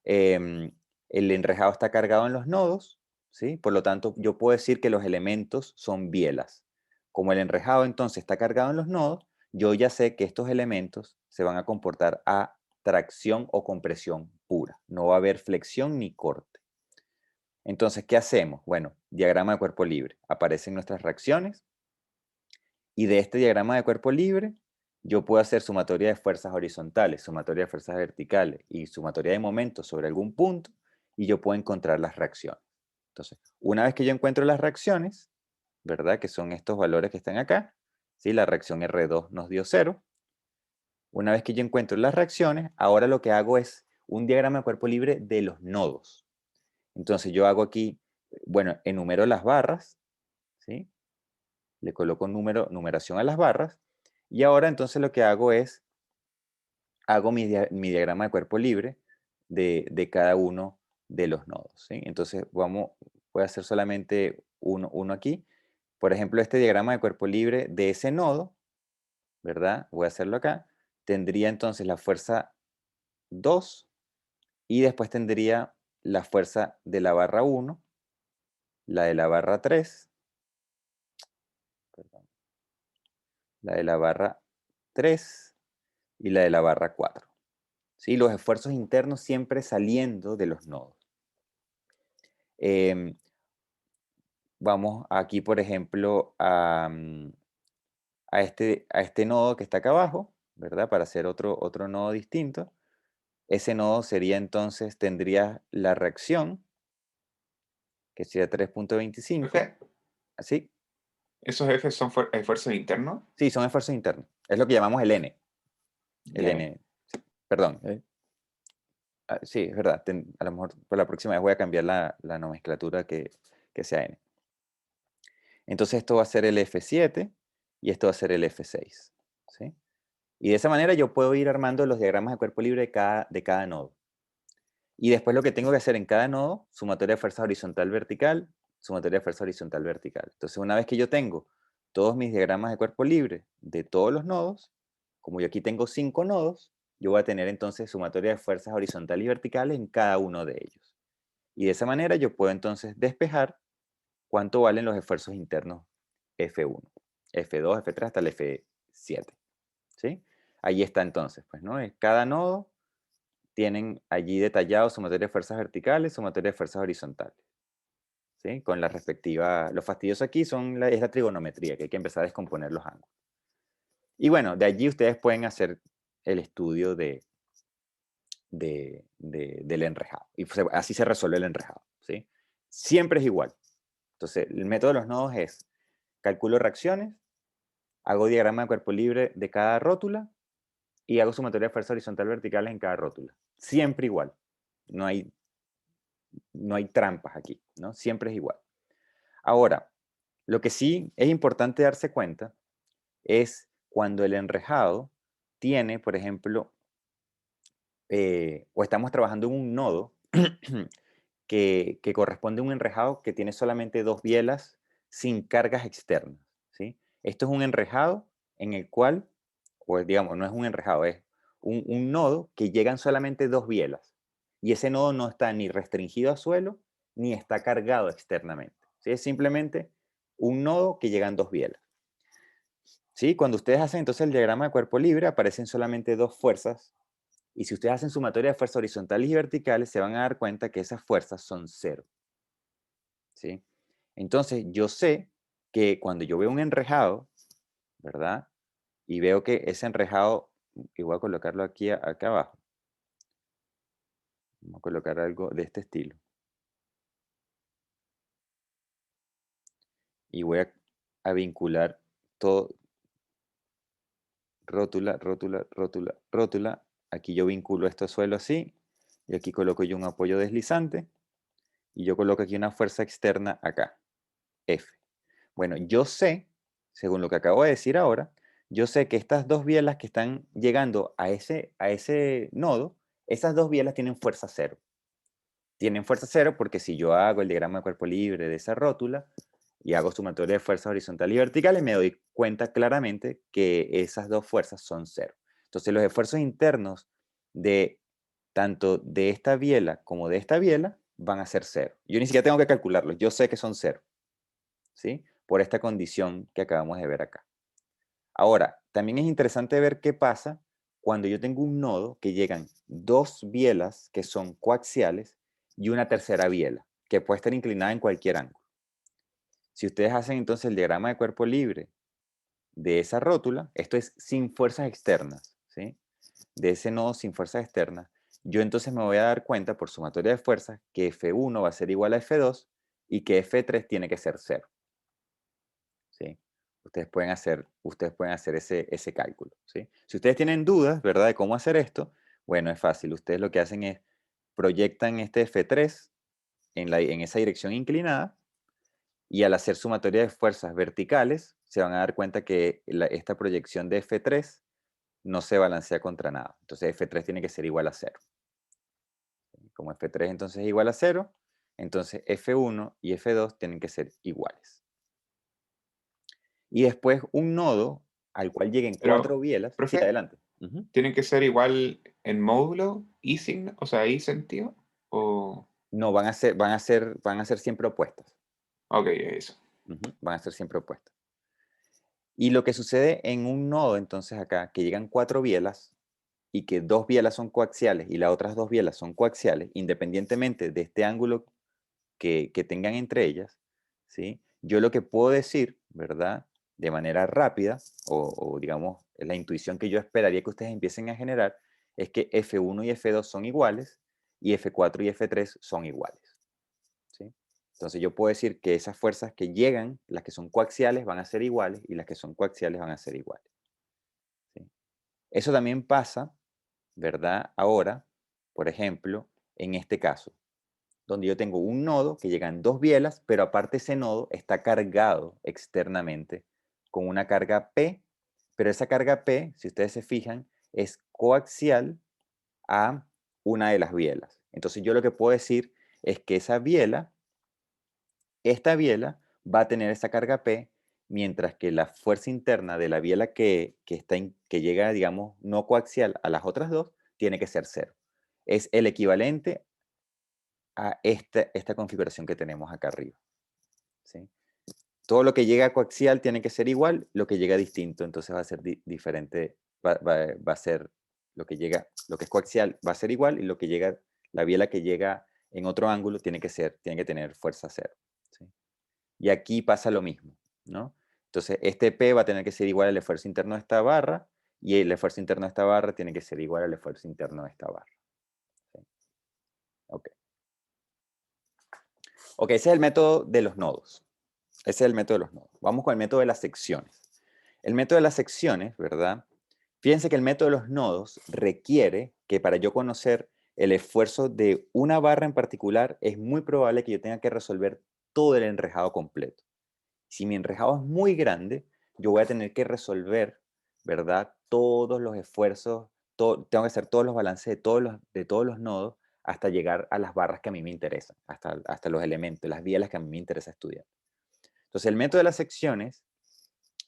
Em, el enrejado está cargado en los nodos, ¿sí? Por lo tanto, yo puedo decir que los elementos son bielas. Como el enrejado entonces está cargado en los nodos, yo ya sé que estos elementos se van a comportar a tracción o compresión pura. No va a haber flexión ni corte. Entonces, ¿qué hacemos? Bueno, diagrama de cuerpo libre. Aparecen nuestras reacciones y de este diagrama de cuerpo libre yo puedo hacer sumatoria de fuerzas horizontales, sumatoria de fuerzas verticales y sumatoria de momentos sobre algún punto y yo puedo encontrar las reacciones. Entonces, una vez que yo encuentro las reacciones, ¿verdad? Que son estos valores que están acá, ¿sí? La reacción R2 nos dio 0. Una vez que yo encuentro las reacciones, ahora lo que hago es un diagrama de cuerpo libre de los nodos. Entonces yo hago aquí, bueno, enumero las barras, ¿sí? Le coloco numeración a las barras y ahora entonces lo que hago es, hago mi diagrama de cuerpo libre de cada uno de los nodos, ¿sí? Entonces voy a hacer solamente uno aquí. Por ejemplo, este diagrama de cuerpo libre de ese nodo, ¿verdad? Voy a hacerlo acá. Tendría entonces la fuerza 2 y después tendría la fuerza de la barra 1, la de la barra 3, perdón, la de la barra 3 y la de la barra 4. ¿Sí? Los esfuerzos internos siempre saliendo de los nodos. Em, Vamos aquí, por ejemplo, a este nodo que está acá abajo, ¿verdad? Para hacer otro nodo distinto. Ese nodo sería entonces, tendría la reacción, que sería 3.25. F, ¿Así? ¿esos F son esfuerzos internos? Sí, son esfuerzos internos. Es lo que llamamos el N. El Ya. N, sí, perdón. Sí, es verdad. A lo mejor por la próxima vez voy a cambiar la nomenclatura que sea N. Entonces esto va a ser el F7 y esto va a ser el F6. ¿Sí? Y de esa manera yo puedo ir armando los diagramas de cuerpo libre de cada nodo. Y después lo que tengo que hacer en cada nodo, sumatoria de fuerza horizontal vertical, sumatoria de fuerza horizontal vertical. Entonces una vez que yo tengo todos mis diagramas de cuerpo libre de todos los nodos, como yo aquí tengo 5 nodos, yo voy a tener entonces sumatoria de fuerzas horizontales y verticales en cada uno de ellos. Y de esa manera yo puedo entonces despejar cuánto valen los esfuerzos internos F1, F2, F3 hasta el F7. ¿Sí? Ahí está entonces, pues, ¿no? Cada nodo tienen allí detallado su materia de fuerzas verticales, su materia de fuerzas horizontales. ¿Sí? Con la respectiva, lo fastidioso aquí es la trigonometría, que hay que empezar a descomponer los ángulos. Y bueno, de allí ustedes pueden hacer el estudio del enrejado. Y así se resuelve el enrejado. ¿Sí? Siempre es igual. Entonces, el método de los nodos es, calculo reacciones, hago diagrama de cuerpo libre de cada rótula y hago sumatoria de fuerza horizontal verticales en cada rótula. Siempre igual. No hay trampas aquí, ¿no? Siempre es igual. Ahora, lo que sí es importante darse cuenta es cuando el enrejado tiene, por ejemplo, o estamos trabajando en un nodo que corresponde a un enrejado que tiene solamente 2 bielas sin cargas externas, ¿sí? Esto es un enrejado en el cual, pues digamos, no es un enrejado, es un nodo que llegan solamente dos bielas. Y ese nodo no está ni restringido a suelo, ni está cargado externamente, ¿sí? Es simplemente un nodo que llegan dos bielas. ¿Sí? Cuando ustedes hacen entonces el diagrama de cuerpo libre, aparecen solamente dos fuerzas. Y si ustedes hacen sumatoria de fuerzas horizontales y verticales, se van a dar cuenta que esas fuerzas son cero. ¿Sí? Entonces, yo sé que cuando yo veo un enrejado, ¿verdad? Y veo que ese enrejado, y voy a colocarlo aquí, acá abajo. Vamos a colocar algo de este estilo. Y voy a vincular todo, rótula, rótula, rótula, rótula. Aquí yo vinculo esto suelo así. Y aquí coloco yo un apoyo deslizante. Y yo coloco aquí una fuerza externa acá, F. Bueno, yo sé, según lo que acabo de decir ahora, yo sé que estas dos bielas que están llegando a ese nodo, esas dos bielas tienen fuerza cero. Tienen fuerza cero porque si yo hago el diagrama de cuerpo libre de esa rótula y hago sumatoria de fuerzas horizontales y verticales, me doy cuenta claramente que esas dos fuerzas son cero. Entonces los esfuerzos internos de tanto de esta biela como de esta biela van a ser cero. Yo ni siquiera tengo que calcularlos, yo sé que son cero, ¿sí? Por esta condición que acabamos de ver acá. Ahora, también es interesante ver qué pasa cuando yo tengo un nodo que llegan dos bielas que son coaxiales y una tercera biela, que puede estar inclinada en cualquier ángulo. Si ustedes hacen entonces el diagrama de cuerpo libre de esa rótula, esto es sin fuerzas externas, ¿sí? De ese nodo sin fuerzas externas, yo entonces me voy a dar cuenta por sumatoria de fuerzas que F1 va a ser igual a F2 y que F3 tiene que ser cero, ¿sí? Ustedes pueden hacer ese cálculo, ¿sí? Si ustedes tienen dudas, ¿verdad?, de cómo hacer esto, bueno, es fácil. Ustedes lo que hacen es proyectan este F3 en esa dirección inclinada y al hacer sumatoria de fuerzas verticales, se van a dar cuenta que esta proyección de F3 no se balancea contra nada. Entonces F3 tiene que ser igual a cero. Como F3 entonces es igual a cero, entonces F1 y F2 tienen que ser iguales. Y después un nodo al cual lleguen Pero, cuatro bielas. Sí, profe, adelante. Ujú. ¿tienen que ser igual en módulo y signo, o sea, y sentido? O, No, van a ser siempre opuestas. ok, eso. Ujú, van a ser siempre opuestas. Y lo que sucede en un nodo, entonces acá, que llegan cuatro bielas y que dos bielas son coaxiales y las otras dos bielas son coaxiales, independientemente de este ángulo que tengan entre ellas, ¿sí? Yo lo que puedo decir, ¿verdad? De manera rápida, o digamos, la intuición que yo esperaría que ustedes empiecen a generar, es que F1 y F2 son iguales y F4 y F3 son iguales, ¿sí? Entonces yo puedo decir que esas fuerzas que llegan, las que son coaxiales, van a ser iguales y las que son coaxiales van a ser iguales, ¿sí? Eso también pasa, ¿verdad? Ahora, por ejemplo, en este caso, donde yo tengo un nodo que llegan dos bielas, pero aparte ese nodo está cargado externamente con una carga P, pero esa carga P, si ustedes se fijan, es coaxial a una de las bielas. Entonces yo lo que puedo decir es que esa biela, esta biela va a tener esa carga P, mientras que la fuerza interna de la biela que llega, digamos, no coaxial a las otras dos, tiene que ser cero. Es el equivalente a esta configuración que tenemos acá arriba, ¿sí? Todo lo que llega coaxial tiene que ser igual, lo que llega distinto, entonces va a ser diferente, va a ser lo que es coaxial va a ser igual y lo que llega, la biela que llega en otro ángulo tiene que tener fuerza cero, ¿sí? Y aquí pasa lo mismo, ¿no? Entonces este P va a tener que ser igual al esfuerzo interno de esta barra y el esfuerzo interno de esta barra tiene que ser igual al esfuerzo interno de esta barra, ¿sí? Ok. Ok, ese es el método de los nodos. Ese es el método de los nodos. Vamos con el método de las secciones. El método de las secciones, ¿verdad? Fíjense que el método de los nodos requiere que para yo conocer el esfuerzo de una barra en particular, es muy probable que yo tenga que resolver todo el enrejado completo. Si mi enrejado es muy grande, yo voy a tener que resolver, ¿verdad? Todos los esfuerzos, tengo que hacer todos los balances de todos los nodos hasta llegar a las barras que a mí me interesan, hasta los elementos, las bielas que a mí me interesa estudiar. Entonces, el método de las secciones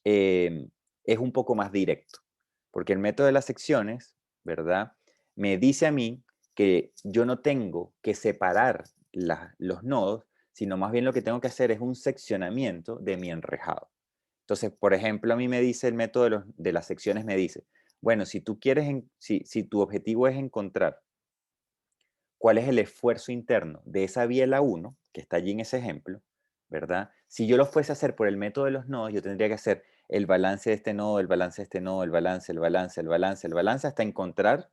es un poco más directo, porque el método de las secciones, ¿verdad? Me dice a mí que yo no tengo que separar los nodos, sino más bien lo que tengo que hacer es un seccionamiento de mi enrejado. Entonces, por ejemplo, a mí me dice el método de las secciones, me dice, bueno, si tú quieres, si tu objetivo es encontrar cuál es el esfuerzo interno de esa biela 1, que está allí en ese ejemplo, ¿verdad? Si yo lo fuese a hacer por el método de los nodos, yo tendría que hacer el balance de este nodo, el balance de este nodo, el balance, el balance, el balance, el balance, hasta encontrar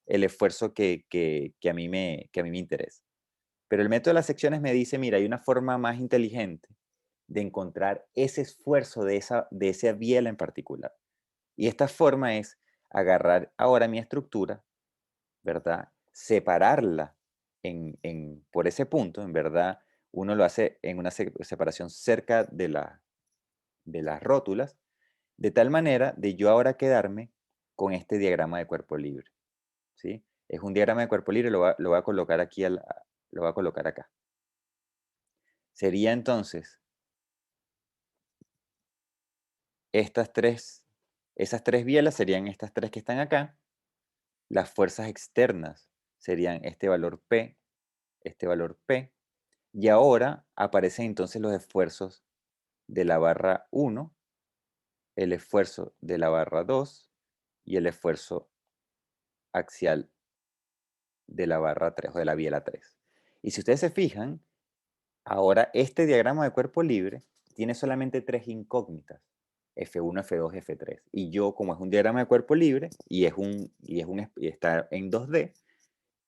el esfuerzo que a mí me interesa. Pero el método de las secciones me dice, mira, hay una forma más inteligente de encontrar ese esfuerzo de esa biela en particular. Y esta forma es agarrar ahora mi estructura, ¿verdad? Separarla por ese punto, en verdad, uno lo hace en una separación cerca de las rótulas, de tal manera de yo ahora quedarme con este diagrama de cuerpo libre, ¿sí? Es un diagrama de cuerpo libre, lo voy a colocar aquí, lo voy a colocar acá. Sería entonces esas tres bielas serían estas tres que están acá. Las fuerzas externas serían este valor P, y ahora aparecen entonces los esfuerzos de la barra 1, el esfuerzo de la barra 2 y el esfuerzo axial de la barra 3 o de la biela 3. Y si ustedes se fijan, ahora este diagrama de cuerpo libre tiene solamente tres incógnitas, F1, F2, F3. Y yo, como es un diagrama de cuerpo libre y está en 2D,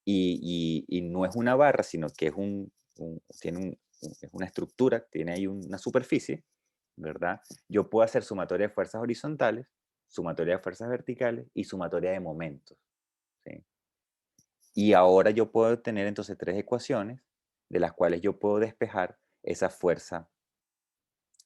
y no es una barra, sino que es es una estructura, tiene ahí una superficie, ¿verdad? Yo puedo hacer sumatoria de fuerzas horizontales, sumatoria de fuerzas verticales y sumatoria de momentos, ¿sí? Y ahora yo puedo tener entonces tres ecuaciones de las cuales yo puedo despejar esa fuerza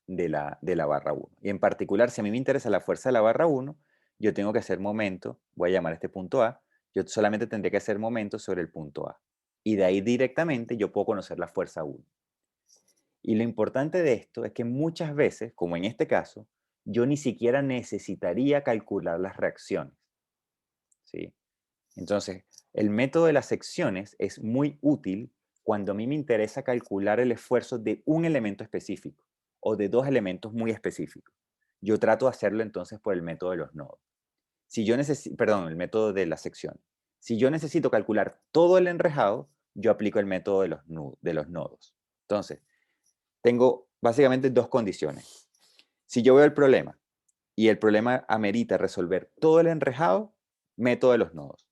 de la barra 1. Y en particular, si a mí me interesa la fuerza de la barra 1, yo tengo que hacer momento, voy a llamar a este punto A, yo solamente tendré que hacer momento sobre el punto A. Y de ahí directamente yo puedo conocer la fuerza 1. Y lo importante de esto es que muchas veces, como en este caso, yo ni siquiera necesitaría calcular las reacciones, ¿sí? Entonces, el método de las secciones es muy útil cuando a mí me interesa calcular el esfuerzo de un elemento específico o de dos elementos muy específicos. Yo trato de hacerlo entonces por el método de los nodos. Si yo necesito, perdón, el método de la sección. Si yo necesito calcular todo el enrejado, yo aplico el método de los nodos. Entonces, tengo básicamente dos condiciones. Si yo veo el problema y el problema amerita resolver todo el enrejado, método de los nodos.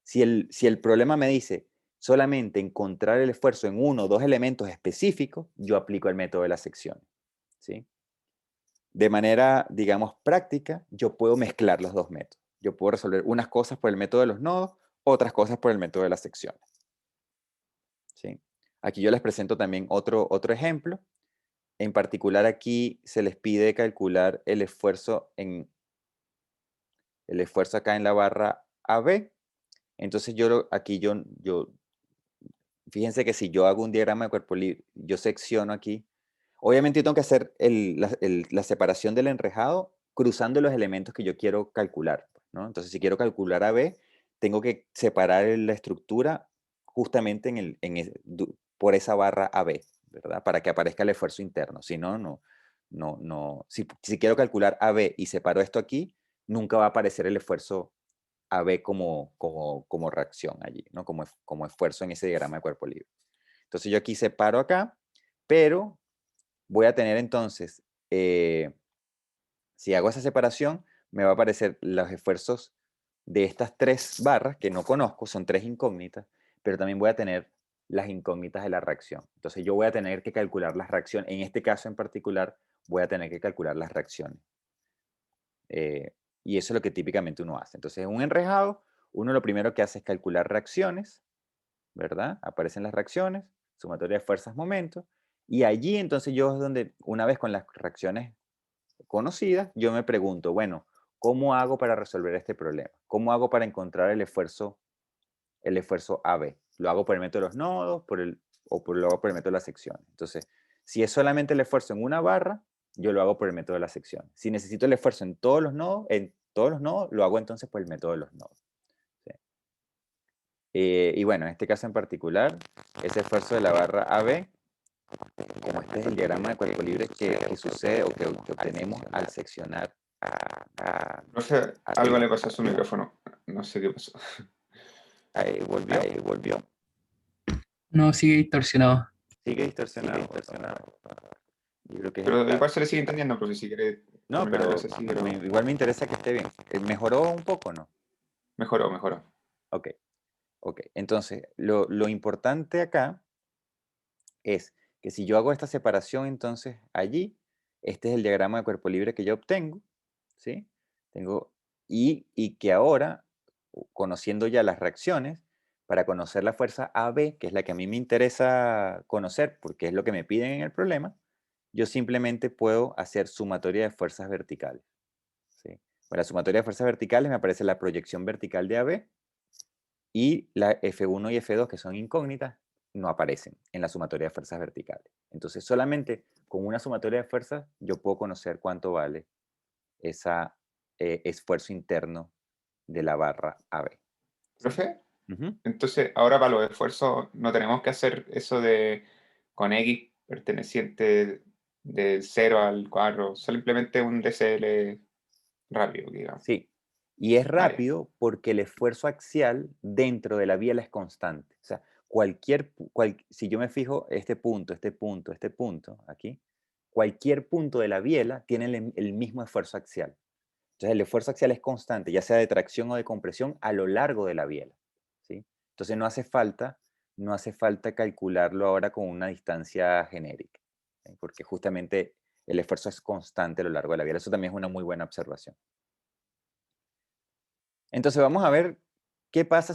Si el problema me dice solamente encontrar el esfuerzo en uno o dos elementos específicos, yo aplico el método de la sección, ¿sí? De manera, digamos, práctica, yo puedo mezclar los dos métodos. Yo puedo resolver unas cosas por el método de los nodos, otras cosas por el método de las secciones, ¿sí? Aquí yo les presento también otro ejemplo. En particular, aquí se les pide calcular el esfuerzo acá en la barra AB. Entonces, fíjense que si yo hago un diagrama de cuerpo libre, yo secciono aquí. Obviamente yo tengo que hacer la separación del enrejado cruzando los elementos que yo quiero calcular, ¿no? Entonces, si quiero calcular AB, tengo que separar la estructura justamente por esa barra AB, ¿verdad? Para que aparezca el esfuerzo interno. Si no, no. Si quiero calcular AB y separo esto aquí, nunca va a aparecer el esfuerzo AB como reacción allí, ¿no? Como esfuerzo en ese diagrama de cuerpo libre. Entonces yo aquí separo acá, pero voy a tener entonces, si hago esa separación, me va a aparecer los esfuerzos de estas tres barras que no conozco, son tres incógnitas, pero también voy a tener las incógnitas de la reacción. Entonces yo voy a tener que calcular las reacciones. En este caso en particular, voy a tener que calcular las reacciones. Y eso es lo que típicamente uno hace. Entonces, en un enrejado, uno lo primero que hace es calcular reacciones, ¿verdad? Aparecen las reacciones, sumatoria de fuerzas, momentos, y allí entonces yo es donde, una vez con las reacciones conocidas, yo me pregunto, bueno, ¿cómo hago para resolver este problema? ¿Cómo hago para encontrar el esfuerzo AB? ¿Lo hago por el método de los nodos lo hago por el método de la sección? Entonces, si es solamente el esfuerzo en una barra, yo lo hago por el método de la sección. Si necesito el esfuerzo en todos los nodos, lo hago entonces por el método de los nodos. ¿Sí? Y bueno, en este caso en particular, ese esfuerzo de la barra AB, como este es el diagrama de cuerpo libre que sucede o que obtenemos al seccionar Profe, algo arriba. le pasó a su micrófono. No sé qué pasó. Ahí volvió. No, sigue distorsionado. Sigue distorsionado. Yo creo que es el Pero cable. igual se le sigue entendiendo, profe, si quiere No, terminar pero la clase así, pero igual me interesa que esté bien. ¿Mejoró un poco o no? mejoró. Ok. Entonces, lo importante acá es que si yo hago esta separación, entonces allí, este es el diagrama de cuerpo libre que yo obtengo, ¿sí? Y que ahora, conociendo ya las reacciones, para conocer la fuerza AB, que es la que a mí me interesa conocer porque es lo que me piden en el problema, yo simplemente puedo hacer sumatoria de fuerzas verticales, ¿sí? Para la sumatoria de fuerzas verticales me aparece la proyección vertical de AB y la F1 y F2, que son incógnitas, no aparecen en la sumatoria de fuerzas verticales. Entonces, solamente con una sumatoria de fuerzas yo puedo conocer cuánto vale ese esfuerzo interno de la barra AB. ¿Sí? profe, Ujú. entonces ahora para los esfuerzos no tenemos que hacer eso de con X perteneciente del 0 al 4, simplemente un DCL rápido, digamos. Sí. Y es Ah, ya. rápido porque el esfuerzo axial dentro de la biela es constante. O sea, si yo me fijo este punto, aquí, cualquier punto de la biela tiene el mismo esfuerzo axial. Entonces el esfuerzo axial es constante, ya sea de tracción o de compresión, a lo largo de la biela, ¿sí? Entonces no hace falta calcularlo ahora con una distancia genérica, ¿sí? Porque justamente el esfuerzo es constante a lo largo de la biela. Eso también es una muy buena observación. Entonces vamos a ver qué pasa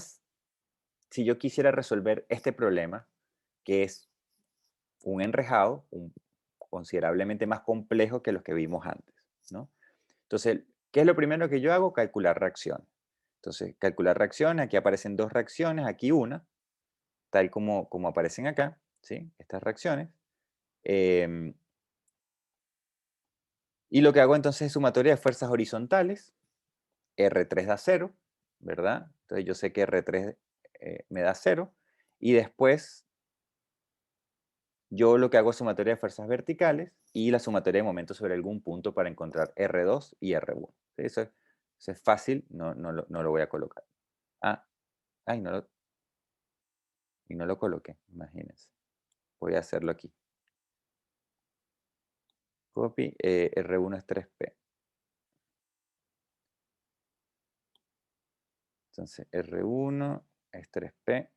si yo quisiera resolver este problema, que es un enrejado considerablemente más complejo que los que vimos antes, ¿no? Entonces, ¿qué es lo primero que yo hago? Calcular reacciones. Entonces, calcular reacciones, aquí aparecen dos reacciones, aquí una, tal como aparecen acá, ¿sí? Estas reacciones. Em, y lo que hago entonces es sumatoria de fuerzas horizontales, R3 da 0, ¿verdad? Entonces yo sé que R3 me da 0, y después yo lo que hago es sumatoria de fuerzas verticales y la sumatoria de momentos sobre algún punto para encontrar R2 y R1. ¿Sí? Eso es fácil, no lo voy a colocar. Ah, ay, no lo coloqué, imagínense. Voy a hacerlo aquí. Copy, R1 es 3P. Entonces, R1 es 3P.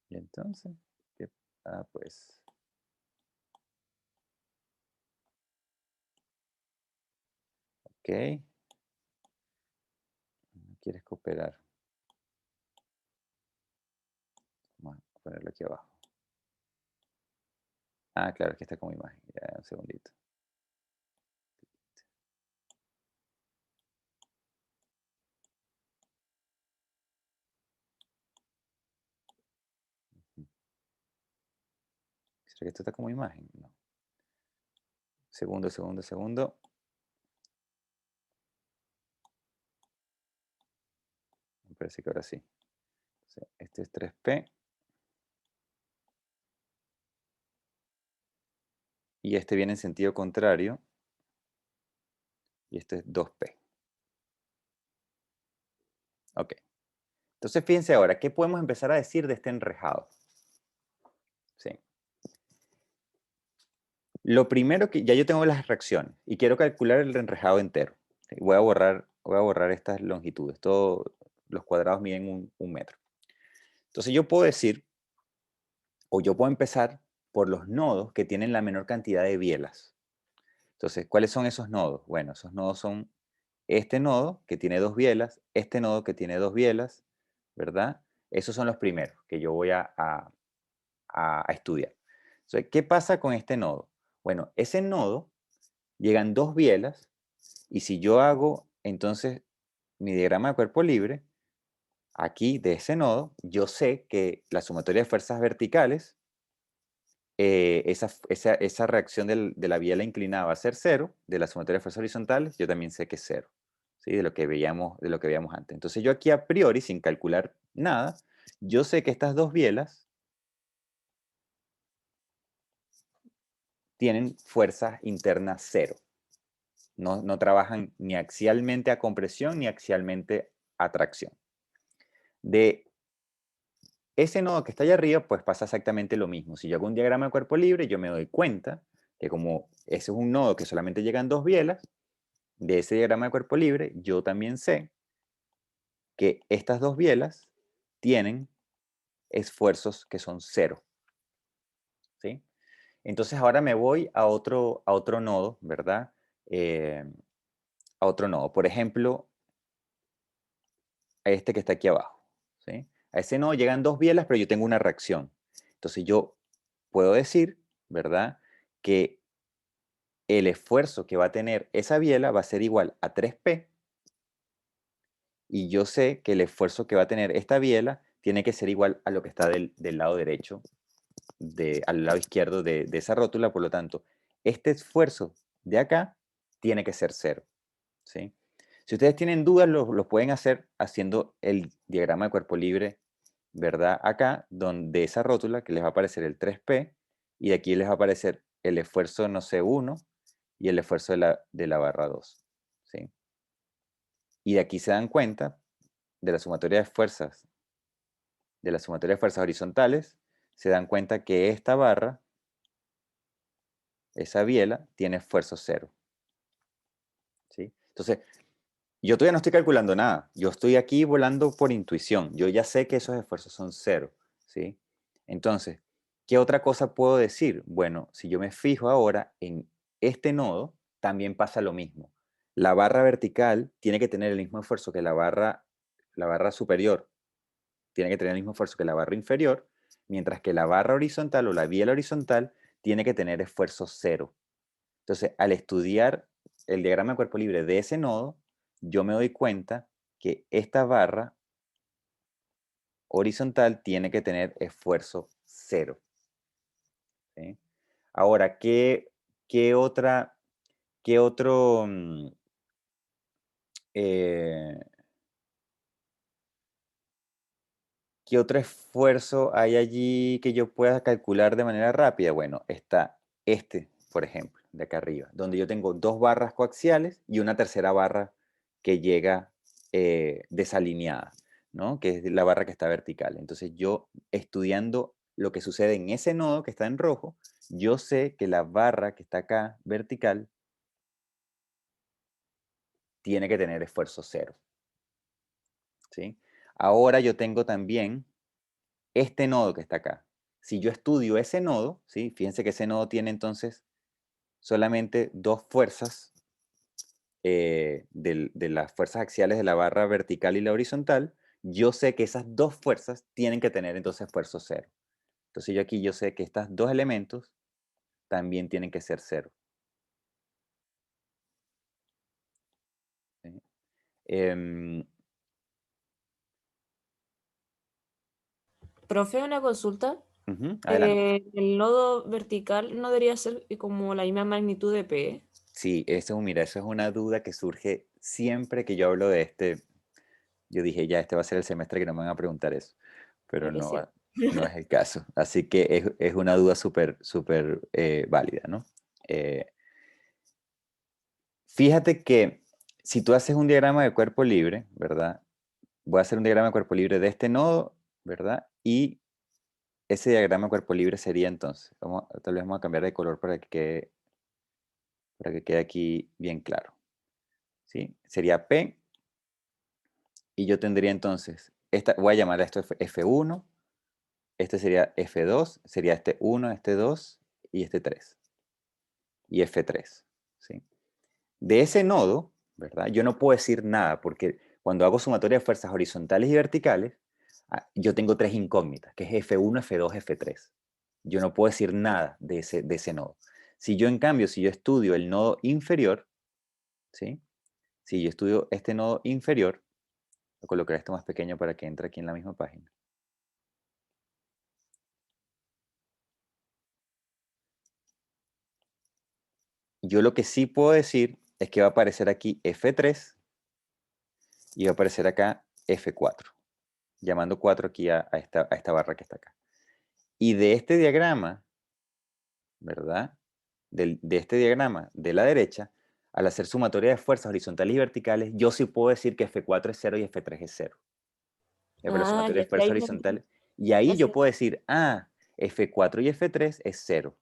Y entonces, pues, ok. No quieres cooperar. Vamos a ponerlo aquí abajo. Ah, claro, aquí está como imagen. Ya, un segundito. ¿Será que esto está como imagen? No. Segundo. Me parece que ahora sí. Entonces, este es 3P. Y este viene en sentido contrario. Y este es 2P. Ok. Entonces, fíjense ahora, ¿qué podemos empezar a decir de este enrejado? Sí. Lo primero que ya yo tengo las reacciones y quiero calcular el enrejado entero. ¿Sí? Voy a borrar estas longitudes. Todos los cuadrados miden un metro. Entonces yo puedo decir, o yo puedo empezar por los nodos que tienen la menor cantidad de bielas. Entonces, ¿cuáles son esos nodos? Bueno, esos nodos son este nodo que tiene dos bielas, este nodo que tiene dos bielas, ¿verdad? Esos son los primeros que yo voy a estudiar. Entonces, ¿qué pasa con este nodo? Bueno, ese nodo llegan dos bielas y si yo hago entonces mi diagrama de cuerpo libre, aquí de ese nodo, yo sé que la sumatoria de fuerzas verticales esa reacción de la biela inclinada va a ser 0, de la sumatoria de fuerzas horizontales, yo también sé que es 0, ¿sí? De lo que veíamos antes. Entonces yo aquí a priori, sin calcular nada, yo sé que estas dos bielas tienen fuerzas internas 0. No trabajan ni axialmente a compresión ni axialmente a tracción. De ese nodo que está allá arriba, pues pasa exactamente lo mismo. Si yo hago un diagrama de cuerpo libre, yo me doy cuenta que como ese es un nodo que solamente llegan dos bielas, de ese diagrama de cuerpo libre, yo también sé que estas dos bielas tienen esfuerzos que son 0. ¿Sí? Entonces ahora me voy a otro nodo, ¿verdad? A otro nodo. Por ejemplo, a este que está aquí abajo. ¿Sí? A ese nodo llegan dos bielas, pero yo tengo una reacción. Entonces yo puedo decir, ¿verdad? Que el esfuerzo que va a tener esa biela va a ser igual a 3P, y yo sé que el esfuerzo que va a tener esta biela tiene que ser igual a lo que está del lado derecho, al lado izquierdo de esa rótula. Por lo tanto, este esfuerzo de acá tiene que ser 0. ¿Sí? Si ustedes tienen dudas, lo pueden hacer haciendo el diagrama de cuerpo libre, ¿verdad? Acá, donde esa rótula, que les va a aparecer el 3P, y de aquí les va a aparecer el esfuerzo, no sé, 1, y el esfuerzo de la barra 2. ¿Sí? Y de aquí se dan cuenta de la sumatoria de fuerzas horizontales, se dan cuenta que esta barra, esa biela, tiene esfuerzo 0. ¿Sí? Entonces, yo todavía no estoy calculando nada. Yo estoy aquí volando por intuición. Yo ya sé que esos esfuerzos son 0. ¿Sí? Entonces, ¿qué otra cosa puedo decir? Bueno, si yo me fijo ahora en este nodo, también pasa lo mismo. La barra vertical tiene que tener el mismo esfuerzo que la barra superior, tiene que tener el mismo esfuerzo que la barra inferior, mientras que la barra horizontal o la biela horizontal tiene que tener esfuerzo 0. Entonces, al estudiar el diagrama de cuerpo libre de ese nodo, yo me doy cuenta que esta barra horizontal tiene que tener esfuerzo 0. ¿Sí? Ahora, qué otra, qué otro, eh, qué otro esfuerzo hay allí que yo pueda calcular de manera rápida? Bueno, está este, por ejemplo, de acá arriba, donde yo tengo dos barras coaxiales y una tercera barra que llega desalineada, ¿no? Que es la barra que está vertical. Entonces yo, estudiando lo que sucede en ese nodo que está en rojo, yo sé que la barra que está acá vertical tiene que tener esfuerzo 0. ¿Sí? Ahora yo tengo también este nodo que está acá. Si yo estudio ese nodo, ¿sí? Fíjense que ese nodo tiene entonces solamente dos fuerzas, de las fuerzas axiales de la barra vertical y la horizontal. Yo sé que esas dos fuerzas tienen que tener entonces esfuerzo 0. Entonces yo aquí yo sé que estos dos elementos también tienen que ser 0. ¿Sí? Em, Profe, una consulta. Adelante. El nodo vertical no debería ser como la misma magnitud de P. Sí, mira, eso es una duda que surge siempre que yo hablo de este. Yo dije, ya, este va a ser el semestre que no me van a preguntar eso, pero no, Pareció. no es el caso. Así que es una duda súper, súper válida, ¿no? Eh, Fíjate que si tú haces un diagrama de cuerpo libre, ¿verdad? Voy a hacer un diagrama de cuerpo libre de este nodo, ¿verdad? Y ese diagrama de cuerpo libre sería entonces, tal vez vamos a cambiar de color para que quede aquí bien claro, ¿sí? Sería P, y yo tendría entonces, voy a llamar a esto F1, este sería F2, sería este 1, este 2 y este 3. Y F3, ¿sí? De ese nodo, ¿verdad? Yo no puedo decir nada porque cuando hago sumatoria de fuerzas horizontales y verticales, yo tengo tres incógnitas, que es F1, F2, F3. Yo no puedo decir nada de ese nodo. Si yo, en cambio, si yo estudio el nodo inferior, ¿sí? Si yo estudio este nodo inferior, voy a colocar esto más pequeño para que entre aquí en la misma página. yo lo que sí puedo decir es que va a aparecer aquí F3 y va a aparecer acá F4, llamando 4 aquí a esta barra que está acá. Y de este diagrama, ¿verdad? De este diagrama de la derecha, al hacer sumatoria de fuerzas horizontales y verticales, yo sí puedo decir que F4 es 0 y F3 es 0. La Ah, sumatoria ya de sí, fuerzas ahí ya horizontales. entendí. Y ahí Ya yo sé. puedo decir, F4 y F3 es 0.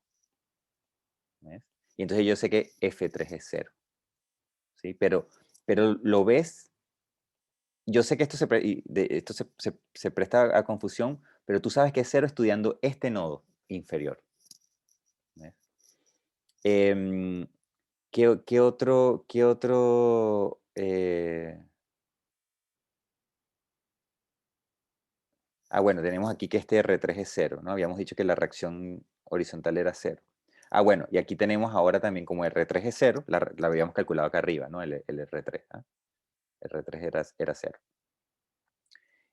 ¿Ves? Y entonces yo sé que F3 es 0. ¿Sí? Pero lo ves, yo sé que esto se presta a confusión, pero tú sabes que es 0 estudiando este nodo inferior. ¿Ves? ¿Qué otro bueno, tenemos aquí que este R3 es 0, ¿no? Habíamos dicho que la reacción horizontal era 0. Bueno, y aquí tenemos ahora también como R3 es 0, la habíamos calculado acá arriba, ¿no? El R3, ¿ah? R3 era 0.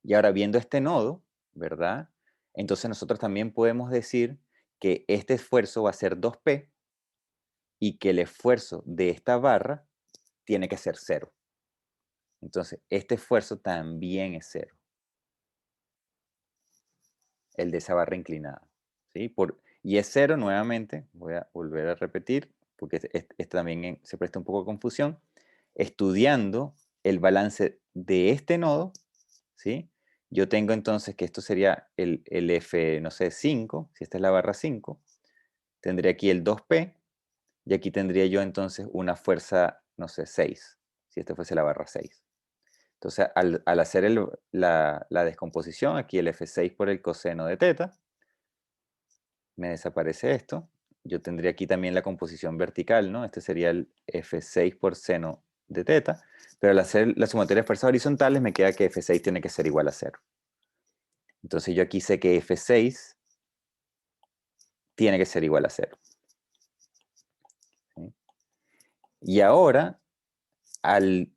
Y ahora viendo este nodo, ¿verdad? Entonces nosotros también podemos decir que este esfuerzo va a ser 2P y que el esfuerzo de esta barra tiene que ser 0. Entonces, este esfuerzo también es 0. El de esa barra inclinada. ¿Sí? Y es 0 nuevamente, voy a volver a repetir, porque este también se presta un poco de confusión, estudiando el balance de este nodo, ¿sí? Yo tengo entonces que esto sería el F, no sé, 5, si esta es la barra 5, tendría aquí el 2P, y aquí tendría yo entonces una fuerza, no sé, 6, si esta fuese la barra 6. Entonces, al hacer la descomposición, aquí el F6 por el coseno de teta, me desaparece esto. Yo tendría aquí también la composición vertical, ¿no? Este sería el F6 por seno de teta, pero al hacer la sumatoria de fuerzas horizontales me queda que F6 tiene que ser igual a 0. Entonces yo aquí sé que F6 tiene que ser igual a 0. ¿Sí? Y ahora, al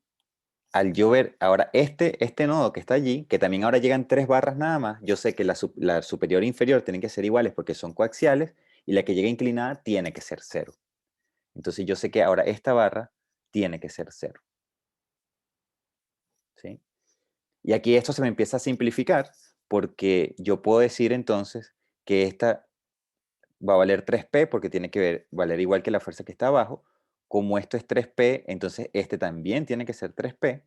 yo ver ahora este nodo que está allí, que también ahora llegan 3 barras nada más, yo sé que la superior e inferior tienen que ser iguales porque son coaxiales, y la que llega inclinada tiene que ser 0. Entonces yo sé que ahora esta barra tiene que ser 0. ¿Sí? Y aquí esto se me empieza a simplificar porque yo puedo decir entonces que esta va a valer 3P porque tiene que valer igual que la fuerza que está abajo. Como esto es 3P, entonces este también tiene que ser 3P,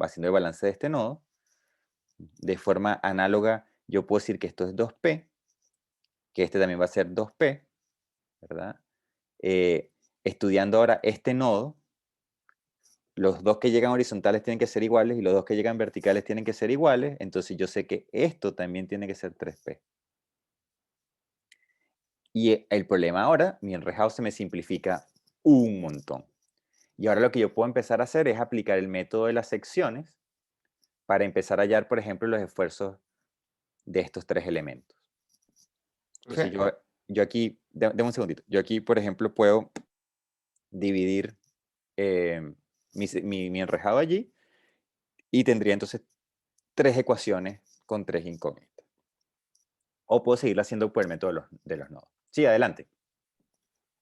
va haciendo el balance de este nodo. De forma análoga, yo puedo decir que esto es 2P, que este también va a ser 2P, ¿verdad? Estudiando ahora este nodo, los dos que llegan horizontales tienen que ser iguales y los dos que llegan verticales tienen que ser iguales, entonces yo sé que esto también tiene que ser 3P. Y el problema ahora, mi enrejado se me simplifica un montón. Y ahora lo que yo puedo empezar a hacer es aplicar el método de las secciones para empezar a hallar, por ejemplo, los esfuerzos de estos 3 elementos. Entonces yo aquí, dame un segundito, yo aquí, por ejemplo, puedo dividir mi enrejado allí y tendría entonces 3 ecuaciones con 3 incógnitas. O puedo seguirlo haciendo por el método de los nodos. Sí, adelante.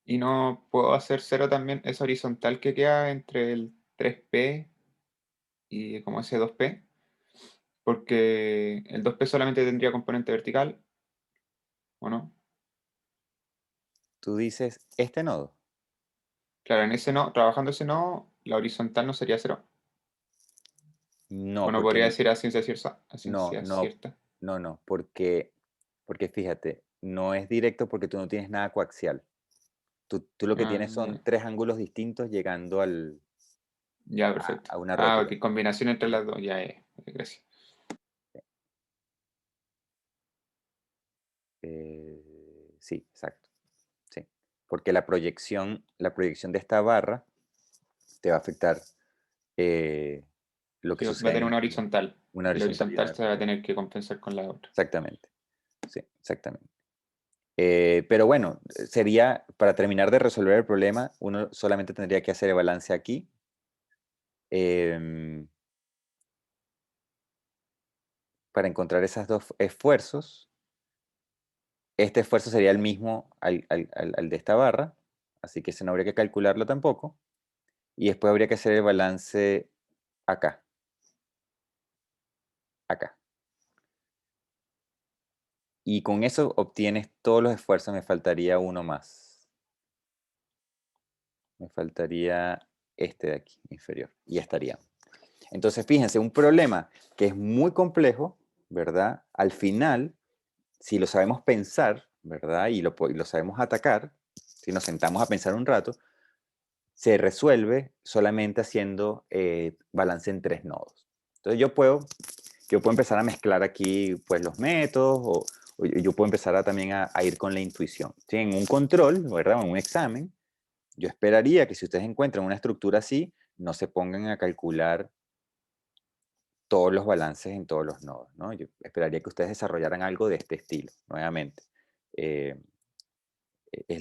Y no puedo hacer 0 también, esa horizontal que queda entre el 3P y como ese 2P, porque el 2P solamente tendría componente vertical, ¿o no? Tú dices, este nodo. Claro, en ese nodo, trabajando ese nodo, la horizontal no sería 0. No, Bueno, porque podría decir a ciencia cierta. A no, ciencia no, cierta. no, porque fíjate, no es directo porque tú no tienes nada coaxial. Tú lo que Ah, tienes son ya, 3 ángulos distintos llegando ya, perfecto. a una Ah, rótula. ok, combinación entre las dos, ya, gracias. Sí, exacto. Sí. Porque la proyección de esta barra te va a afectar lo que Sí, va a sucede tener en una este nodo. horizontal. Una Y la horizontalidad horizontal en el se va a proyecto. tener que compensar con la otra. Exactamente. Sí, exactamente. Pero bueno, sería, para terminar de resolver el problema, uno solamente tendría que hacer el balance aquí. em, para encontrar esos dos esfuerzos. Este esfuerzo sería el mismo al de esta barra, así que ese no habría que calcularlo tampoco. Y después habría que hacer el balance acá. Acá. Y con eso obtienes todos los esfuerzos, me faltaría uno más. Me faltaría este de aquí, inferior, y ya estaría. Entonces, fíjense, un problema que es muy complejo, ¿verdad? Al final, si lo sabemos pensar, ¿verdad? Y lo sabemos atacar, si nos sentamos a pensar un rato, se resuelve solamente haciendo balance en 3 nodos. Entonces, yo puedo empezar a mezclar aquí pues los métodos o yo puedo empezar también a ir con la intuición. ¿Sí? En un control, ¿verdad? En un examen, yo esperaría que si ustedes encuentran una estructura así, no se pongan a calcular todos los balances en todos los nodos, ¿no? Yo esperaría que ustedes desarrollaran algo de este estilo, nuevamente. Es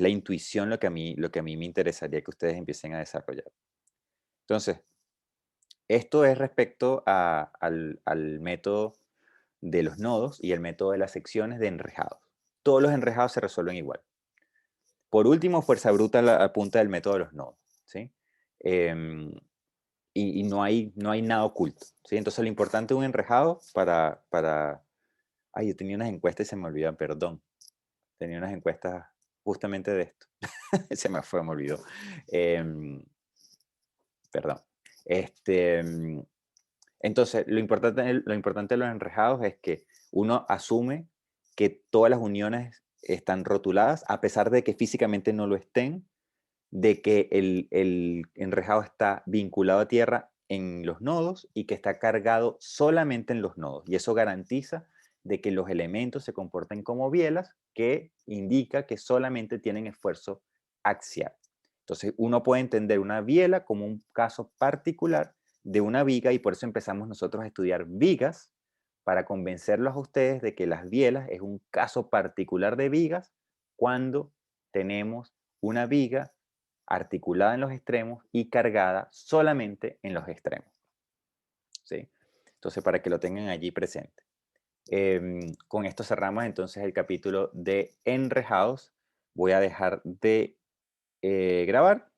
la intuición lo que a mí me interesaría que ustedes empiecen a desarrollar. Entonces, esto es respecto al método de los nodos y el método de las secciones de enrejados. Todos los enrejados se resuelven igual. Por último, fuerza bruta a la punta del método de los nodos, ¿sí? Y no hay nada oculto, ¿sí? Entonces, lo importante de un enrejado Ay, yo tenía unas encuestas y se me olvidan, perdón. Tenía unas encuestas justamente de esto. Se me fue, me olvidó. Perdón. Entonces, lo importante de los enrejados es que uno asume que todas las uniones están rotuladas, a pesar de que físicamente no lo estén, de que el enrejado está vinculado a tierra en los nodos y que está cargado solamente en los nodos. Y eso garantiza de que los elementos se comporten como bielas, que indica que solamente tienen esfuerzo axial. Entonces, uno puede entender una biela como un caso particular de una viga y por eso empezamos nosotros a estudiar vigas para convencerlos a ustedes de que las bielas es un caso particular de vigas cuando tenemos una viga articulada en los extremos y cargada solamente en los extremos. ¿Sí? Entonces, para que lo tengan allí presente. Con esto cerramos entonces el capítulo de enrejados. Voy a dejar de grabar